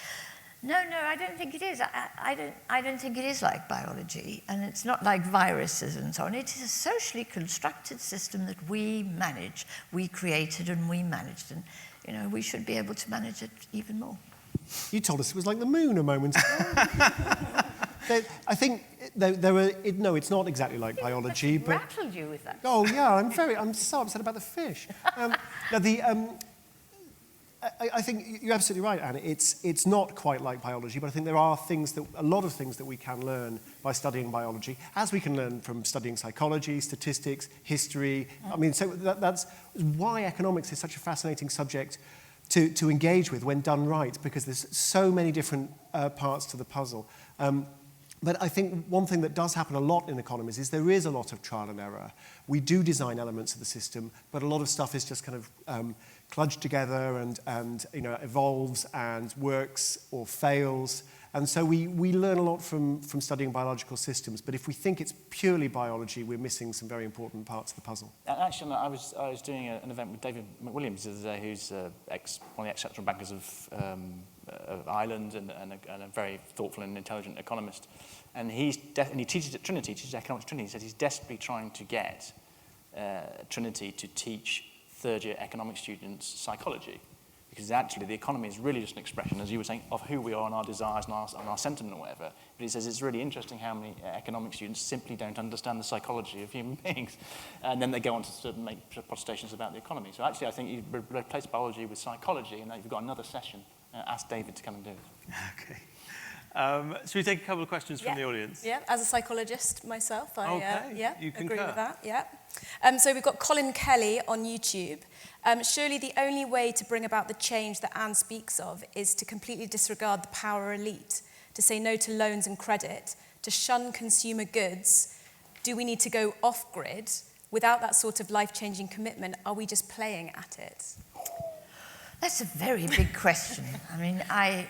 No, I don't think it is. I don't think it is like biology, and it's not like viruses and so on. It is a socially constructed system that we manage. We created and we managed, and we should be able to manage it even more. You told us it was like the moon a moment ago. I think no, it's not exactly like biology, but rattled you with that. Oh yeah, I'm so upset about the fish. I think you're absolutely right, Anna. It's not quite like biology, but I think there are a lot of things that we can learn by studying biology, as we can learn from studying psychology, statistics, history. So that's why economics is such a fascinating subject to engage with when done right, because there's so many different parts to the puzzle. But I think one thing that does happen a lot in economies is there is a lot of trial and error. We do design elements of the system, but a lot of stuff is just kind of kludged together and evolves and works or fails. And so we learn a lot from studying biological systems. But if we think it's purely biology, we're missing some very important parts of the puzzle. Actually, I was doing an event with David McWilliams the other day, who's one of the ex-central bankers of Ireland and a very thoughtful and intelligent economist. And he teaches at Trinity, teaches economics at Trinity. He said he's desperately trying to get Trinity to teach third-year economics students psychology, because actually the economy is really just an expression, as you were saying, of who we are and our desires and our sentiment or whatever. But he says it's really interesting how many economic students simply don't understand the psychology of human beings. And then they go on to sort of make protestations about the economy. So actually I think you replace biology with psychology, and now you've got another session. Ask David to come and do it. Okay. Should we take a couple of questions from the audience? Yeah, as a psychologist myself, I you agree concur. with that. Yeah. So we've got Colin Kelly on YouTube. Surely the only way to bring about the change that Anne speaks of is to completely disregard the power elite, to say no to loans and credit, to shun consumer goods. Do we need to go off-grid? Without that sort of life-changing commitment, are we just playing at it? That's a very big question. I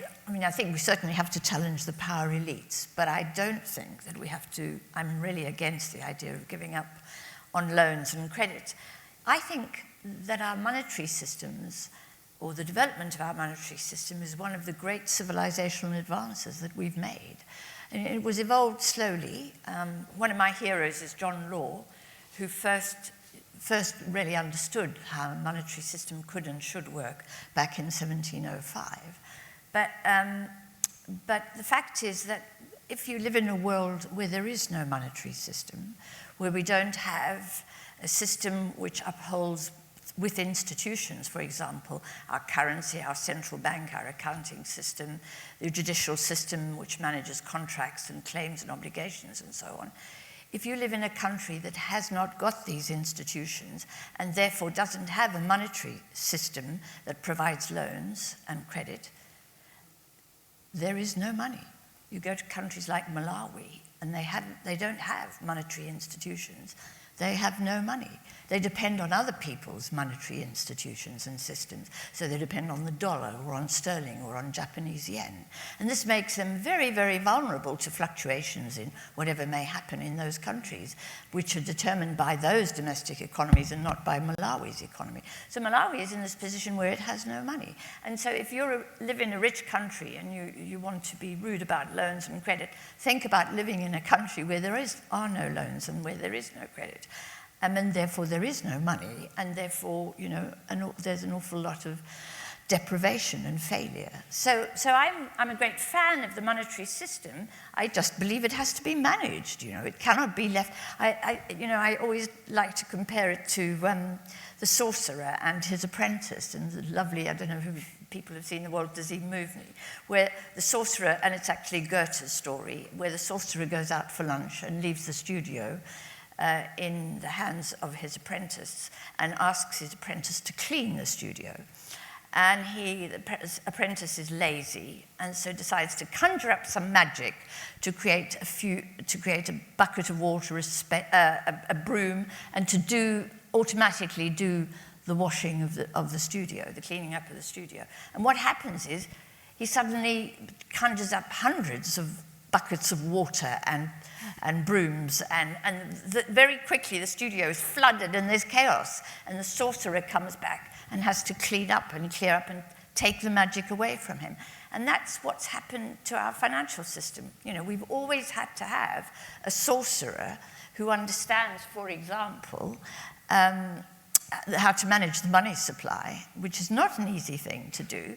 think we certainly have to challenge the power elites, but I don't think that we have to. I'm really against the idea of giving up on loans and credit. I think that our monetary systems, or the development of our monetary system, is one of the great civilizational advances that we've made. And it was evolved slowly. One of my heroes is John Law, who first really understood how a monetary system could and should work back in 1705. But the fact is that if you live in a world where there is no monetary system, where we don't have a system which upholds with institutions, for example, our currency, our central bank, our accounting system, the judicial system which manages contracts and claims and obligations and so on. If you live in a country that has not got these institutions and therefore doesn't have a monetary system that provides loans and credit, there is no money. You go to countries like Malawi and they don't have monetary institutions. They have no money. They depend on other people's monetary institutions and systems. So they depend on the dollar or on sterling or on Japanese yen. And this makes them very, very vulnerable to fluctuations in whatever may happen in those countries, which are determined by those domestic economies and not by Malawi's economy. So Malawi is in this position where it has no money. And so if you live in a rich country and you want to be rude about loans and credit, think about living in a country where there are no loans and where there is no credit. And therefore there is no money, and therefore, there's an awful lot of deprivation and failure. So I'm a great fan of the monetary system. I just believe it has to be managed. It cannot be left. I always like to compare it to the sorcerer and his apprentice, and the lovely, I don't know who people have seen The World Does He Move Me, where the sorcerer, and it's actually Goethe's story, where the sorcerer goes out for lunch and leaves the studio in the hands of his apprentice and asks his apprentice to clean the studio. And the apprentice is lazy and so decides to conjure up some magic to create a bucket of water, a broom, and to automatically do the washing of the studio, the cleaning up of the studio. And what happens is he suddenly conjures up hundreds of buckets of water and brooms, and very quickly the studio is flooded and there's chaos, and the sorcerer comes back and has to clean up and clear up and take the magic away from him. And that's what's happened to our financial system. We've always had to have a sorcerer who understands, for example, how to manage the money supply, which is not an easy thing to do,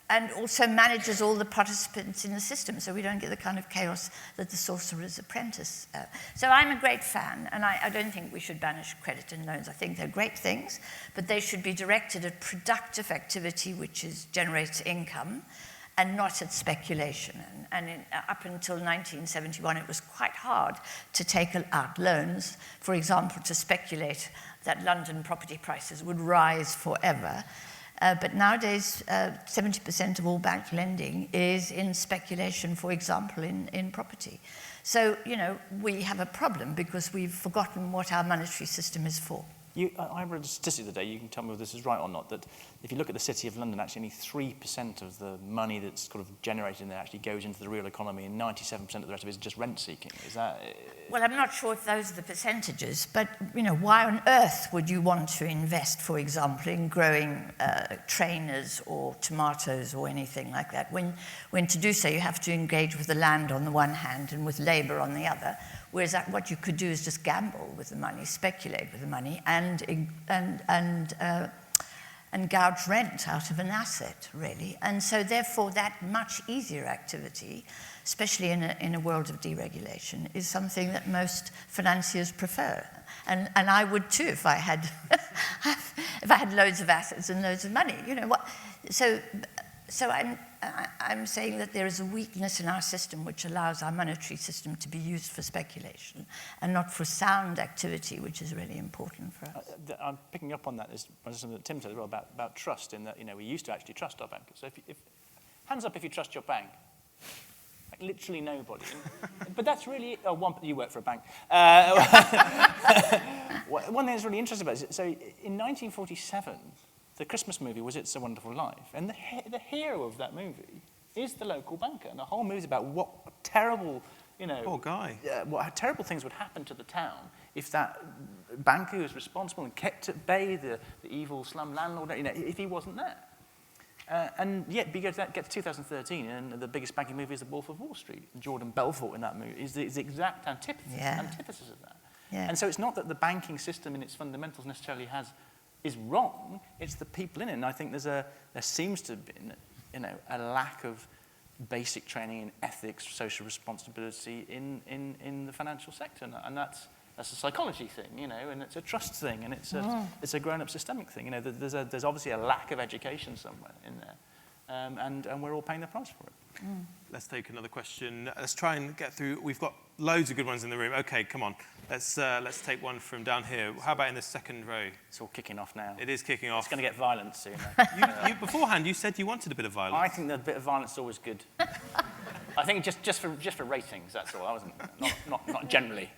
and also manages all the participants in the system, so we don't get the kind of chaos that the sorcerer's apprentice. So I'm a great fan, and I don't think we should banish credit and loans. I think they're great things, but they should be directed at productive activity, which generates income, and not at speculation. And up until 1971, it was quite hard to take out loans, for example, to speculate that London property prices would rise forever. But nowadays, 70% of all bank lending is in speculation, for example, in property. So, we have a problem because we've forgotten what our monetary system is for. I read a statistic the other day, you can tell me whether this is right or not, that if you look at the City of London, actually only 3% of the money that's sort of generated in there actually goes into the real economy, and 97% of the rest of it is just rent-seeking. Is that... Well, I'm not sure if those are the percentages, but, why on earth would you want to invest, for example, in growing trainers or tomatoes or anything like that? When to do so, you have to engage with the land on the one hand and with labour on the other, whereas what you could do is just gamble with the money, speculate with the money, and and gouge rent out of an asset, really. And so therefore that much easier activity, especially in a world of deregulation, is something that most financiers prefer. And I would too if I had if I had loads of assets and loads of money. You know what? So I'm saying that there is a weakness in our system which allows our monetary system to be used for speculation and not for sound activity, which is really important for us. I'm picking up on that. There's something that Tim said as well about trust, in that, you know, we used to actually trust our bankers. So if hands up if you trust your bank. Like literally nobody. But that's really, you work for a bank. One thing that's really interesting about it, so in 1947, the Christmas movie was It's a Wonderful Life. And the hero of that movie is the local banker. And the whole movie is about what terrible, you know... Poor guy. What terrible things would happen to the town if that banker who was responsible and kept at bay the evil slum landlord, you know, if he wasn't there. And yet, we get to 2013, and the biggest banking movie is The Wolf of Wall Street. Jordan Belfort in that movie is the exact antithesis of that. Yeah. And so it's not that the banking system in its fundamentals necessarily is wrong, it's the people in it. And I think there seems to have been, you know, a lack of basic training in ethics, social responsibility in the financial sector. And that's a psychology thing, you know, and it's a trust thing, and it's a grown-up systemic thing. You know, there's obviously a lack of education somewhere in there, and we're all paying the price for it. Mm. Let's take another question. Let's try and get through. We've got loads of good ones in the room. Okay, come on. Let's take one from down here. How about in the second row? It's all kicking off now. It is kicking off. It's going to get violent soon. Beforehand, you said you wanted a bit of violence. I think that a bit of violence is always good. I think just for ratings, that's all. I wasn't not generally.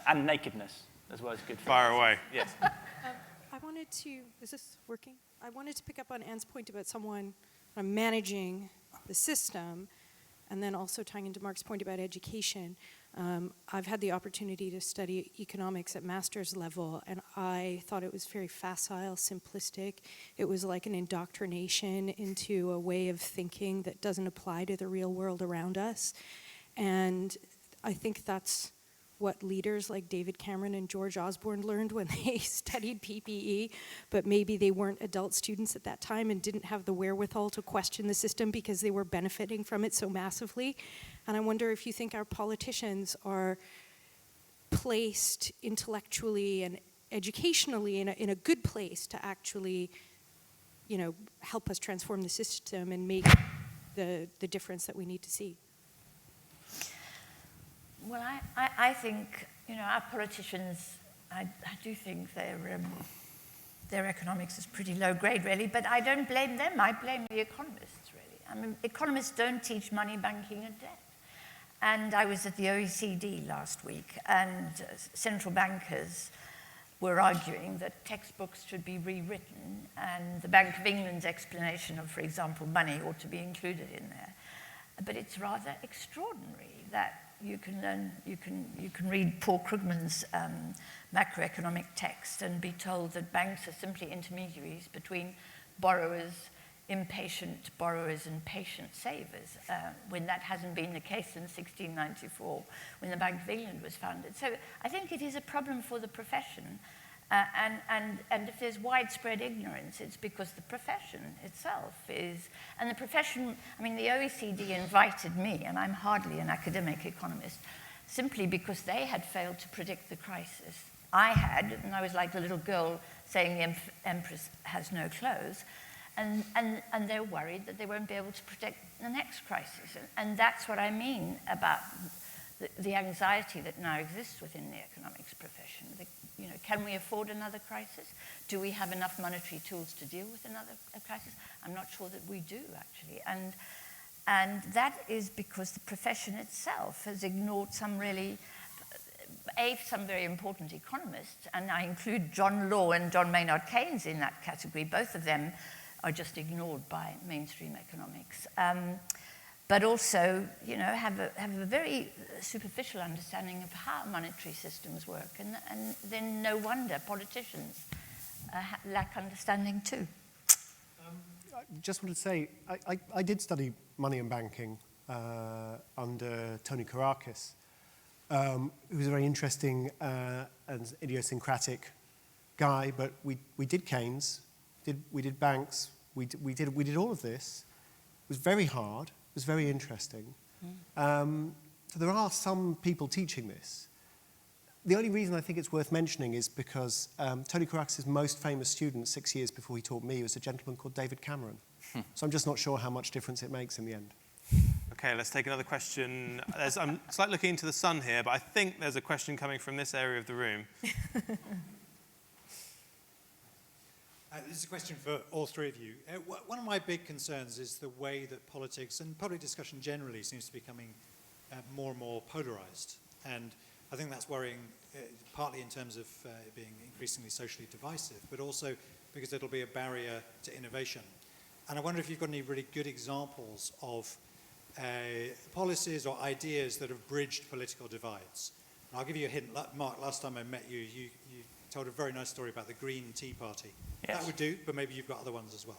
And nakedness as well as good. Fire away. Yes. I wanted to, is this working? I wanted to pick up on Anne's point about someone managing the system, and then also tying into Mark's point about education. I've had the opportunity to study economics at master's level, and I thought it was very facile, simplistic. It was like an indoctrination into a way of thinking that doesn't apply to the real world around us. And I think that's what leaders like David Cameron and George Osborne learned when they studied PPE, but maybe they weren't adult students at that time and didn't have the wherewithal to question the system because they were benefiting from it so massively. And I wonder if you think our politicians are placed intellectually and educationally in a good place to actually, you know, help us transform the system and make the difference that we need to see. Well, I think, you know, our politicians, I do think their economics is pretty low grade, really, but I don't blame them. I blame the economists, really. I mean, economists don't teach money, banking, and debt. And I was at the OECD last week, and central bankers were arguing that textbooks should be rewritten, and the Bank of England's explanation of, for example, money ought to be included in there. But it's rather extraordinary that you can read Paul Krugman's macroeconomic text and be told that banks are simply intermediaries between borrowers, impatient borrowers, and patient savers, when that hasn't been the case since 1694, when the Bank of England was founded. So I think it is a problem for the profession. And if there's widespread ignorance, it's because the profession itself is, and the profession, I mean, the OECD invited me, and I'm hardly an academic economist, simply because they had failed to predict the crisis. I had, and I was like the little girl saying the empress has no clothes, and they're worried that they won't be able to predict the next crisis. And that's what I mean about the anxiety that now exists within the economics profession. You know, can we afford another crisis? Do we have enough monetary tools to deal with another crisis? I'm not sure that we do, actually. And that is because the profession itself has ignored some very important economists, and I include John Law and John Maynard Keynes in that category. Both of them are just ignored by mainstream economics. But also, you know, have a very superficial understanding of how monetary systems work, and then no wonder politicians lack understanding too. I just wanted to say, I did study money and banking under Tony Kourakis, who was a very interesting and idiosyncratic guy, but we did Keynes, we did banks, we did all of this. It was very hard, it was very interesting. So there are some people teaching this. The only reason I think it's worth mentioning is because Tony Kourakis' most famous student 6 years before he taught me was a gentleman called David Cameron. So I'm just not sure how much difference it makes in the end. Okay, let's take another question. I'm slightly looking into the sun here, but I think there's a question coming from this area of the room. This is a question for all three of you. One of my big concerns is the way that politics and public discussion generally seems to be becoming more and more polarized. And I think that's worrying partly in terms of it being increasingly socially divisive, but also because it'll be a barrier to innovation. And I wonder if you've got any really good examples of policies or ideas that have bridged political divides. And I'll give you a hint. Mark, last time I met you, you told a very nice story about the Green Tea Party. Yes. That would do, but maybe you've got other ones as well.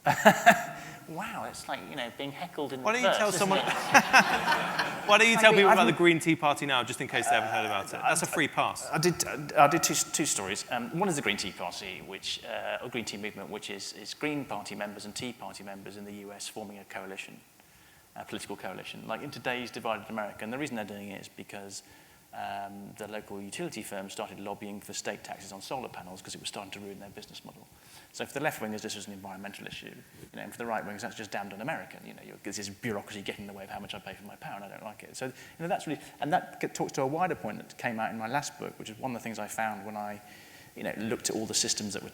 Wow, it's like, being heckled in Why don't reverse, you tell isn't someone? it? Why don't you tell people about the Green Tea Party now, just in case they haven't heard about it? That's a free pass. I did two stories. One is the Green Tea Party, or Green Tea Movement, which is Green Party members and Tea Party members in the US forming a coalition, a political coalition, like in today's divided America. And the reason they're doing it is because the local utility firms started lobbying for state taxes on solar panels because it was starting to ruin their business model. So for the left-wingers, this was an environmental issue. And for the right-wingers, that's just damned un-American. This is bureaucracy getting in the way of how much I pay for my power, and I don't like it. So that's really, and that talks to a wider point that came out in my last book, which is one of the things I found when I, looked at all the systems that were,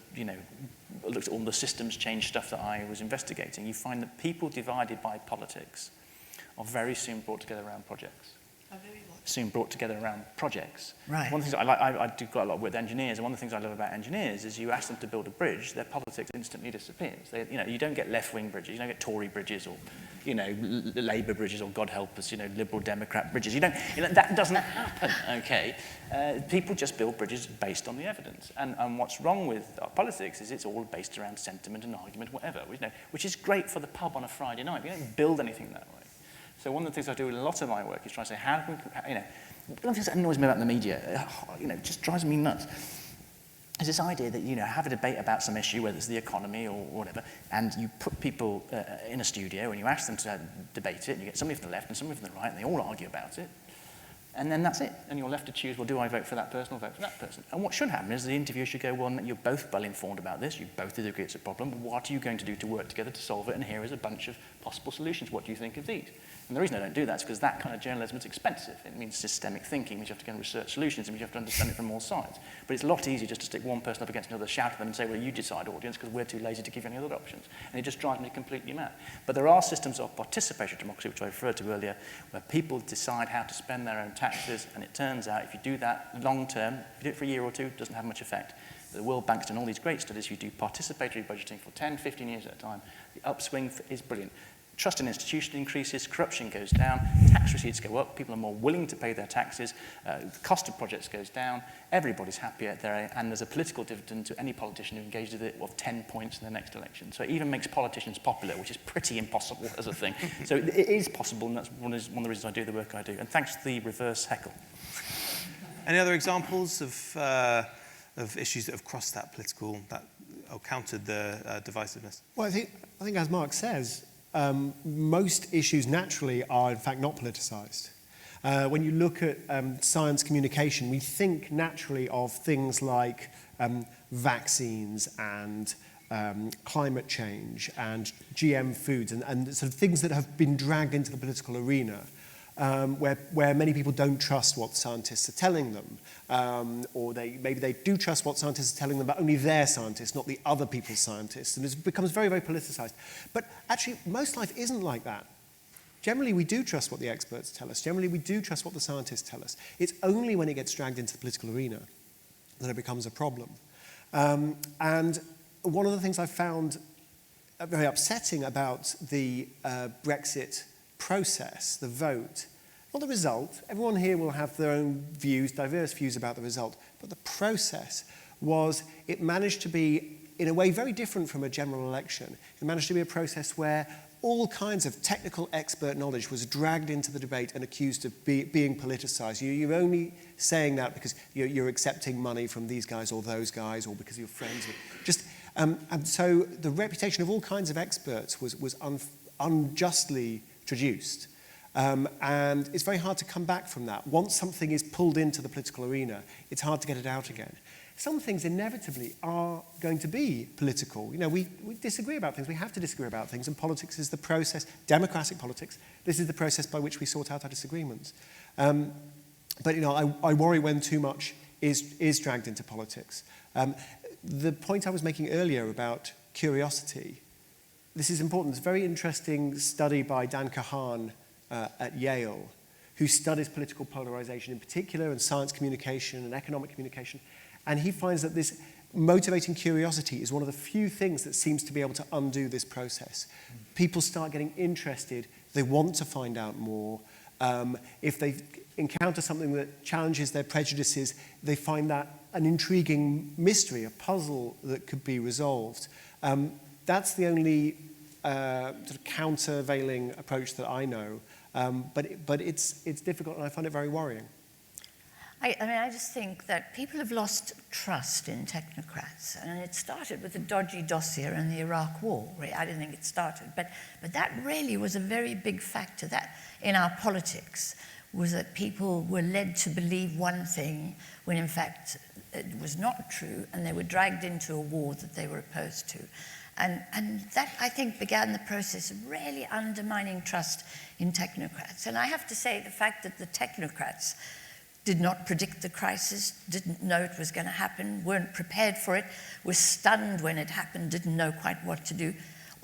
looked at all the systems change stuff that I was investigating. You find that people divided by politics are very soon brought together around projects. Soon brought together around projects. Right. One of the things I do quite a lot with engineers, and one of the things I love about engineers is you ask them to build a bridge, their politics instantly disappears. You don't get left-wing bridges, you don't get Tory bridges or, Labour bridges or, God help us, Liberal Democrat bridges. That doesn't happen, okay? People just build bridges based on the evidence. And what's wrong with our politics is it's all based around sentiment and argument, whatever, which is great for the pub on a Friday night. We don't build anything that way. So one of the things I do in a lot of my work is try to say, how can we, one of the things that annoys me about the media, just drives me nuts, is this idea that, have a debate about some issue, whether it's the economy or whatever, and you put people in a studio and you ask them to debate it, and you get somebody from the left and somebody from the right, and they all argue about it, and then that's it. And you're left to choose, well, do I vote for that person or vote for that person? And what should happen is the interviewer should go, well, you're both well informed about this, you both agree it's a problem, what are you going to do to work together to solve it, and here is a bunch of possible solutions, what do you think of these? And the reason I don't do that is because that kind of journalism is expensive. It means systemic thinking, which you have to go and research solutions, and you have to understand it from all sides. But it's a lot easier just to stick one person up against another, shout at them and say, well, you decide, audience, because we're too lazy to give you any other options. And it just drives me completely mad. But there are systems of participatory democracy, which I referred to earlier, where people decide how to spend their own taxes, and it turns out if you do that long term, if you do it for a year or two, it doesn't have much effect. The World Bank's done all these great studies. You do participatory budgeting for 10, 15 years at a time. The upswing is brilliant. Trust in institutions increases, corruption goes down, tax receipts go up, people are more willing to pay their taxes, the cost of projects goes down, everybody's happier there, and there's a political dividend to any politician who engages with it of 10 points in the next election. So it even makes politicians popular, which is pretty impossible as a thing. So it is possible, and that's one of the reasons I do the work I do. And thanks to the reverse heckle. Any other examples of issues that have crossed that political, or countered the divisiveness? Well, I think as Mark says, most issues naturally are in fact not politicized. When you look at science communication, we think naturally of things like vaccines and climate change and GM foods and sort of things that have been dragged into the political arena, where many people don't trust what scientists are telling them, or maybe they do trust what scientists are telling them, but only their scientists, not the other people's scientists, and it becomes very, very politicized. But actually, most life isn't like that. Generally, we do trust what the experts tell us. Generally, we do trust what the scientists tell us. It's only when it gets dragged into the political arena that it becomes a problem. And one of the things I found very upsetting about the Brexit process, the vote, not the result. Everyone here will have their own views, diverse views about the result, but the process was, it managed to be, in a way, very different from a general election. It managed to be a process where all kinds of technical expert knowledge was dragged into the debate and accused of being politicized. You're only saying that because you're accepting money from these guys or those guys, or because you're friends with, And so the reputation of all kinds of experts was unjustly traduced. And it's very hard to come back from that. Once something is pulled into the political arena, it's hard to get it out again. Some things inevitably are going to be political. You know, we disagree about things. We have to disagree about things. And politics is the process, democratic politics, this is the process by which we sort out our disagreements. But, you know, I worry when too much is dragged into politics. The point I was making earlier about curiosity, this is important. There's a very interesting study by Dan Kahan at Yale, who studies political polarization in particular, and science communication and economic communication. And he finds that this motivating curiosity is one of the few things that seems to be able to undo this process. People start getting interested. They want to find out more. If they encounter something that challenges their prejudices, they find that an intriguing mystery, a puzzle that could be resolved. That's the only sort of countervailing approach that I know. But it's difficult, and I find it very worrying. I mean, I just think that people have lost trust in technocrats, and it started with the dodgy dossier and the Iraq War. I didn't think it started, but that really was a very big factor that in our politics was that people were led to believe one thing when in fact it was not true, and they were dragged into a war that they were opposed to. And that, I think, began the process of really undermining trust in technocrats. And I have to say, the fact that the technocrats did not predict the crisis, didn't know it was going to happen, weren't prepared for it, were stunned when it happened, didn't know quite what to do,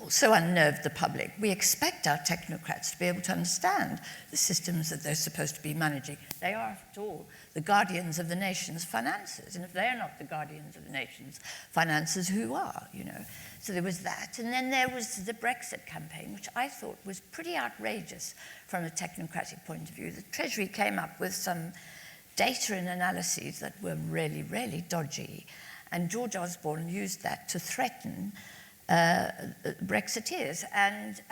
also unnerved the public. We expect our technocrats to be able to understand the systems that they're supposed to be managing. They are, after all, the guardians of the nation's finances. And if they're not the guardians of the nation's finances, who are, you know? So there was that. And then there was the Brexit campaign, which I thought was pretty outrageous from a technocratic point of view. The Treasury came up with some data and analyses that were really, really dodgy. And George Osborne used that to threaten Brexiteers. And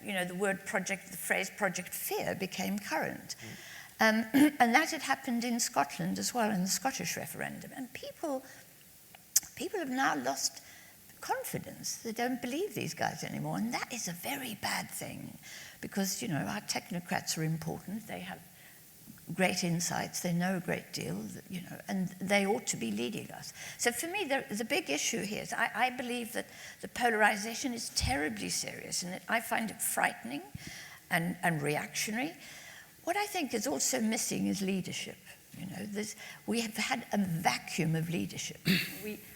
you know, the phrase Project Fear became current. And that had happened in Scotland as well, in the Scottish referendum. And people have now lost confidence. They don't believe these guys anymore. And that is a very bad thing because, you know, our technocrats are important. They have great insights, they know a great deal, you know, and they ought to be leading us. So for me, the big issue here is I believe that the polarization is terribly serious, and I find it frightening and reactionary. What I think is also missing is leadership. You know, we have had a vacuum of leadership.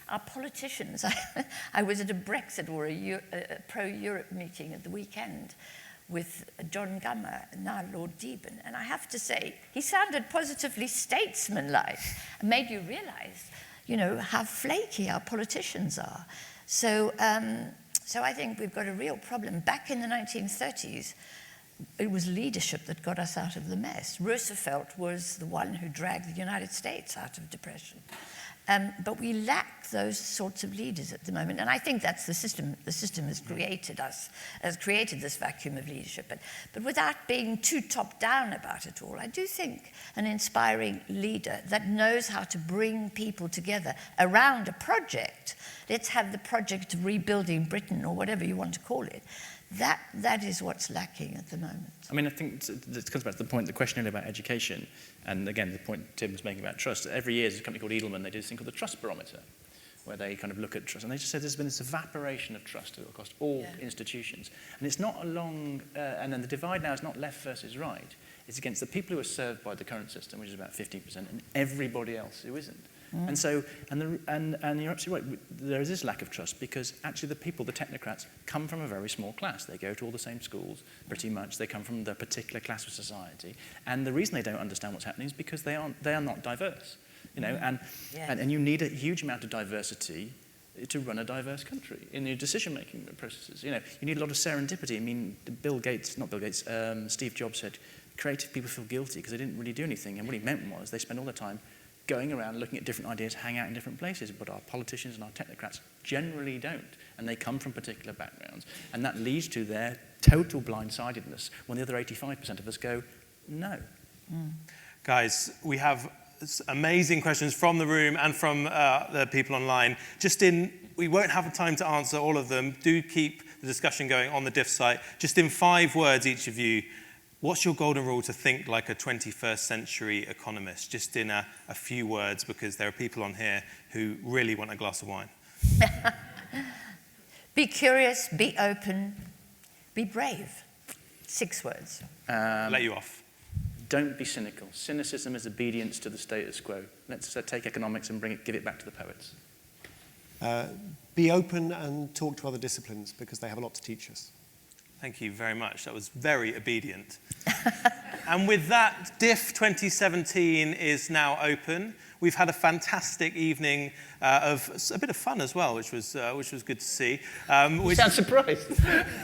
Our politicians, I was at a Brexit or a pro-Europe meeting at the weekend with John Gummer, now Lord Deben. And I have to say, he sounded positively statesmanlike and made you realize, you know, how flaky our politicians are. So I think we've got a real problem. Back in the 1930s, it was leadership that got us out of the mess. Roosevelt was the one who dragged the United States out of depression. But we lack those sorts of leaders at the moment. And I think that's the system. The system has created this vacuum of leadership. But without being too top-down about it all, I do think an inspiring leader that knows how to bring people together around a project, let's have the project of rebuilding Britain or whatever you want to call it, that is what's lacking at the moment. I mean, I think this comes back to the point, the question earlier about education, and again, the point Tim was making about trust. Every year, there's a company called Edelman, they do this thing called the Trust Barometer, where they kind of look at trust, and they just said there's been this evaporation of trust across all institutions. And it's not along, and then the divide now is not left versus right, it's against the people who are served by the current system, which is about 15%, and everybody else who isn't. And so, and you're absolutely right, there is this lack of trust because actually the people, the technocrats, come from a very small class. They go to all the same schools, pretty much. They come from the particular class of society. And the reason they don't understand what's happening is because they are not diverse. You know, and you need a huge amount of diversity to run a diverse country in your decision-making processes. You know, you need a lot of serendipity. I mean, Steve Jobs said, creative people feel guilty because they didn't really do anything. And what he meant was they spend all their time going around looking at different ideas, hang out in different places, but our politicians and our technocrats generally don't, and they come from particular backgrounds, and that leads to their total blindsidedness when the other 85% of us go, no. Guys, we have amazing questions from the room and from the people online. Just in we won't have time to answer all of them. Do keep the discussion going on the Dif site. Just in 5 words, each of you, what's your golden rule to think like a 21st century economist? Just in a few words, because there are people on here who really want a glass of wine. Be curious, be open, be brave. 6 words. Let you off. Don't be cynical. Cynicism is obedience to the status quo. Let's take economics and give it back to the poets. Be open and talk to other disciplines because they have a lot to teach us. Thank you very much. That was very obedient. And with that, Dif 2017 is now open. We've had a fantastic evening of a bit of fun as well, which was good to see. You sound surprised.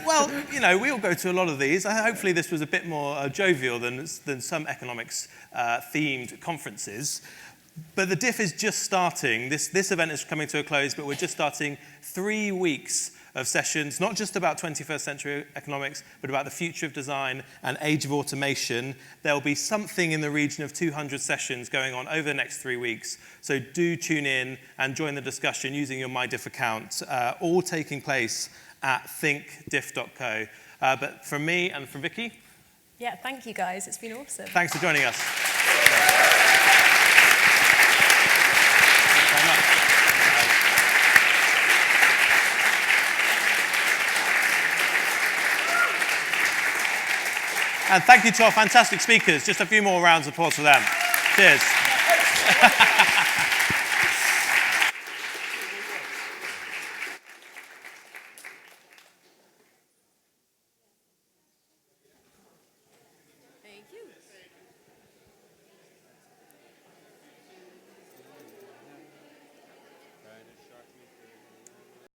Well, you know, we all go to a lot of these. Hopefully this was a bit more jovial than some economics themed conferences. But the Dif is just starting. This event is coming to a close, but we're just starting 3 weeks of sessions, not just about 21st century economics, but about the future of design and age of automation. There'll be something in the region of 200 sessions going on over the next 3 weeks. So do tune in and join the discussion using your MyDif account, all taking place at thinkdif.co. But from me and from Vicky. Yeah, thank you guys. It's been awesome. Thanks for joining us. And thank you to our fantastic speakers. Just a few more rounds of applause for them. Cheers.